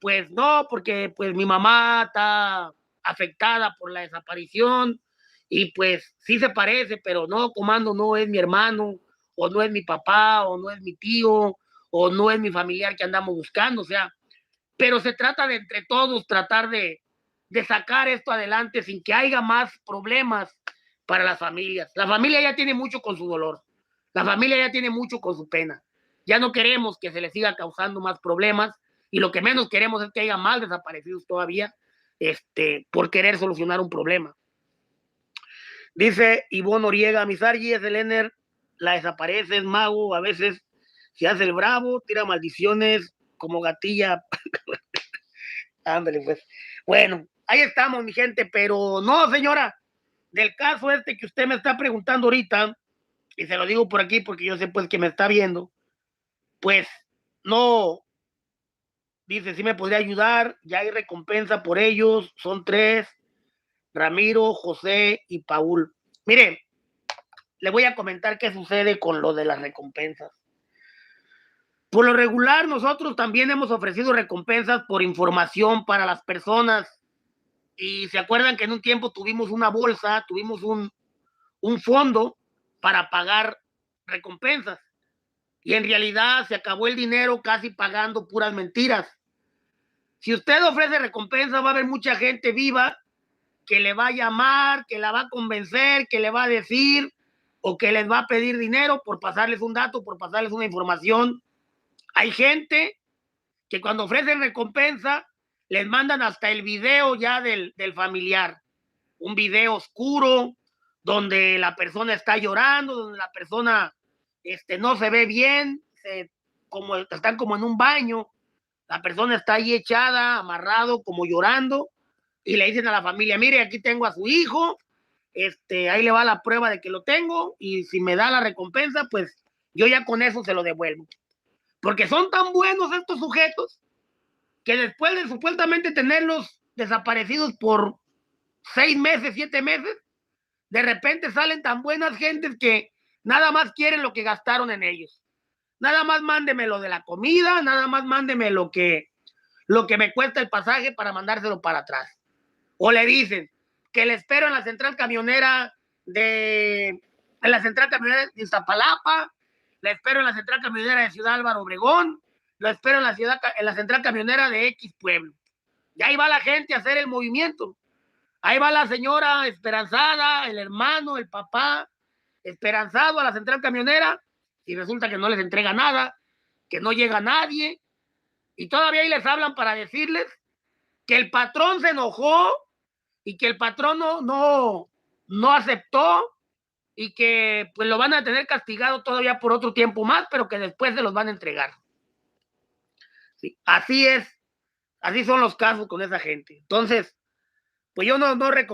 pues no, porque pues mi mamá está afectada por la desaparición y pues sí se parece, pero no, comando, no es mi hermano, o no es mi papá, o no es mi tío, o no es mi familiar que andamos buscando, o sea, pero se trata de entre todos tratar de sacar esto adelante sin que haya más problemas para las familias. La familia ya tiene mucho con su dolor, la familia ya tiene mucho con su pena. Ya no queremos que se le siga causando más problemas y lo que menos queremos es que haya más desaparecidos todavía por querer solucionar un problema. Dice Ivonne Noriega, Misargi es el Ener, la desaparece, es mago, a veces se hace el bravo, tira maldiciones como gatilla. Ándale, pues. Bueno, ahí estamos, mi gente, pero no, señora, del caso que usted me está preguntando ahorita, y se lo digo por aquí porque yo sé pues que me está viendo, pues no, dice, sí me podría ayudar, ya hay recompensa por ellos, son 3, Ramiro, José y Paul. Mire, le voy a comentar qué sucede con lo de las recompensas. Por lo regular, nosotros también hemos ofrecido recompensas por información para las personas. Y se acuerdan que en un tiempo tuvimos una bolsa, tuvimos un fondo para pagar recompensas. Y en realidad se acabó el dinero casi pagando puras mentiras. Si usted ofrece recompensa, va a haber mucha gente viva que le va a llamar, que la va a convencer, que le va a decir o que les va a pedir dinero por pasarles un dato, por pasarles una información. Hay gente que cuando ofrecen recompensa les mandan hasta el video ya del familiar. Un video oscuro donde la persona está llorando, donde la persona no se ve bien, están como en un baño, la persona está ahí echada, amarrado, como llorando, y le dicen a la familia, mire, aquí tengo a su hijo, ahí le va la prueba de que lo tengo, y si me da la recompensa, pues yo ya con eso se lo devuelvo. Porque son tan buenos estos sujetos que después de supuestamente tenerlos desaparecidos por 6 meses, 7 meses, de repente salen tan buenas gentes que nada más quieren lo que gastaron en ellos. Nada más mándeme lo de la comida, nada más mándeme lo que me cuesta el pasaje para mandárselo para atrás. O le dicen que le espero en la central camionera de Iztapalapa, le espero en la central camionera de Ciudad Álvaro Obregón, lo espero en la central camionera de X pueblo. Y ahí va la gente a hacer el movimiento. Ahí va la señora esperanzada, el hermano, el papá, esperanzado a la central camionera, y resulta que no les entrega nada, que no llega nadie, y todavía ahí les hablan para decirles que el patrón se enojó y que el patrón no aceptó y que pues lo van a tener castigado todavía por otro tiempo más, pero que después se los van a entregar. Sí, así es, así son los casos con esa gente. Entonces, pues yo no recomiendo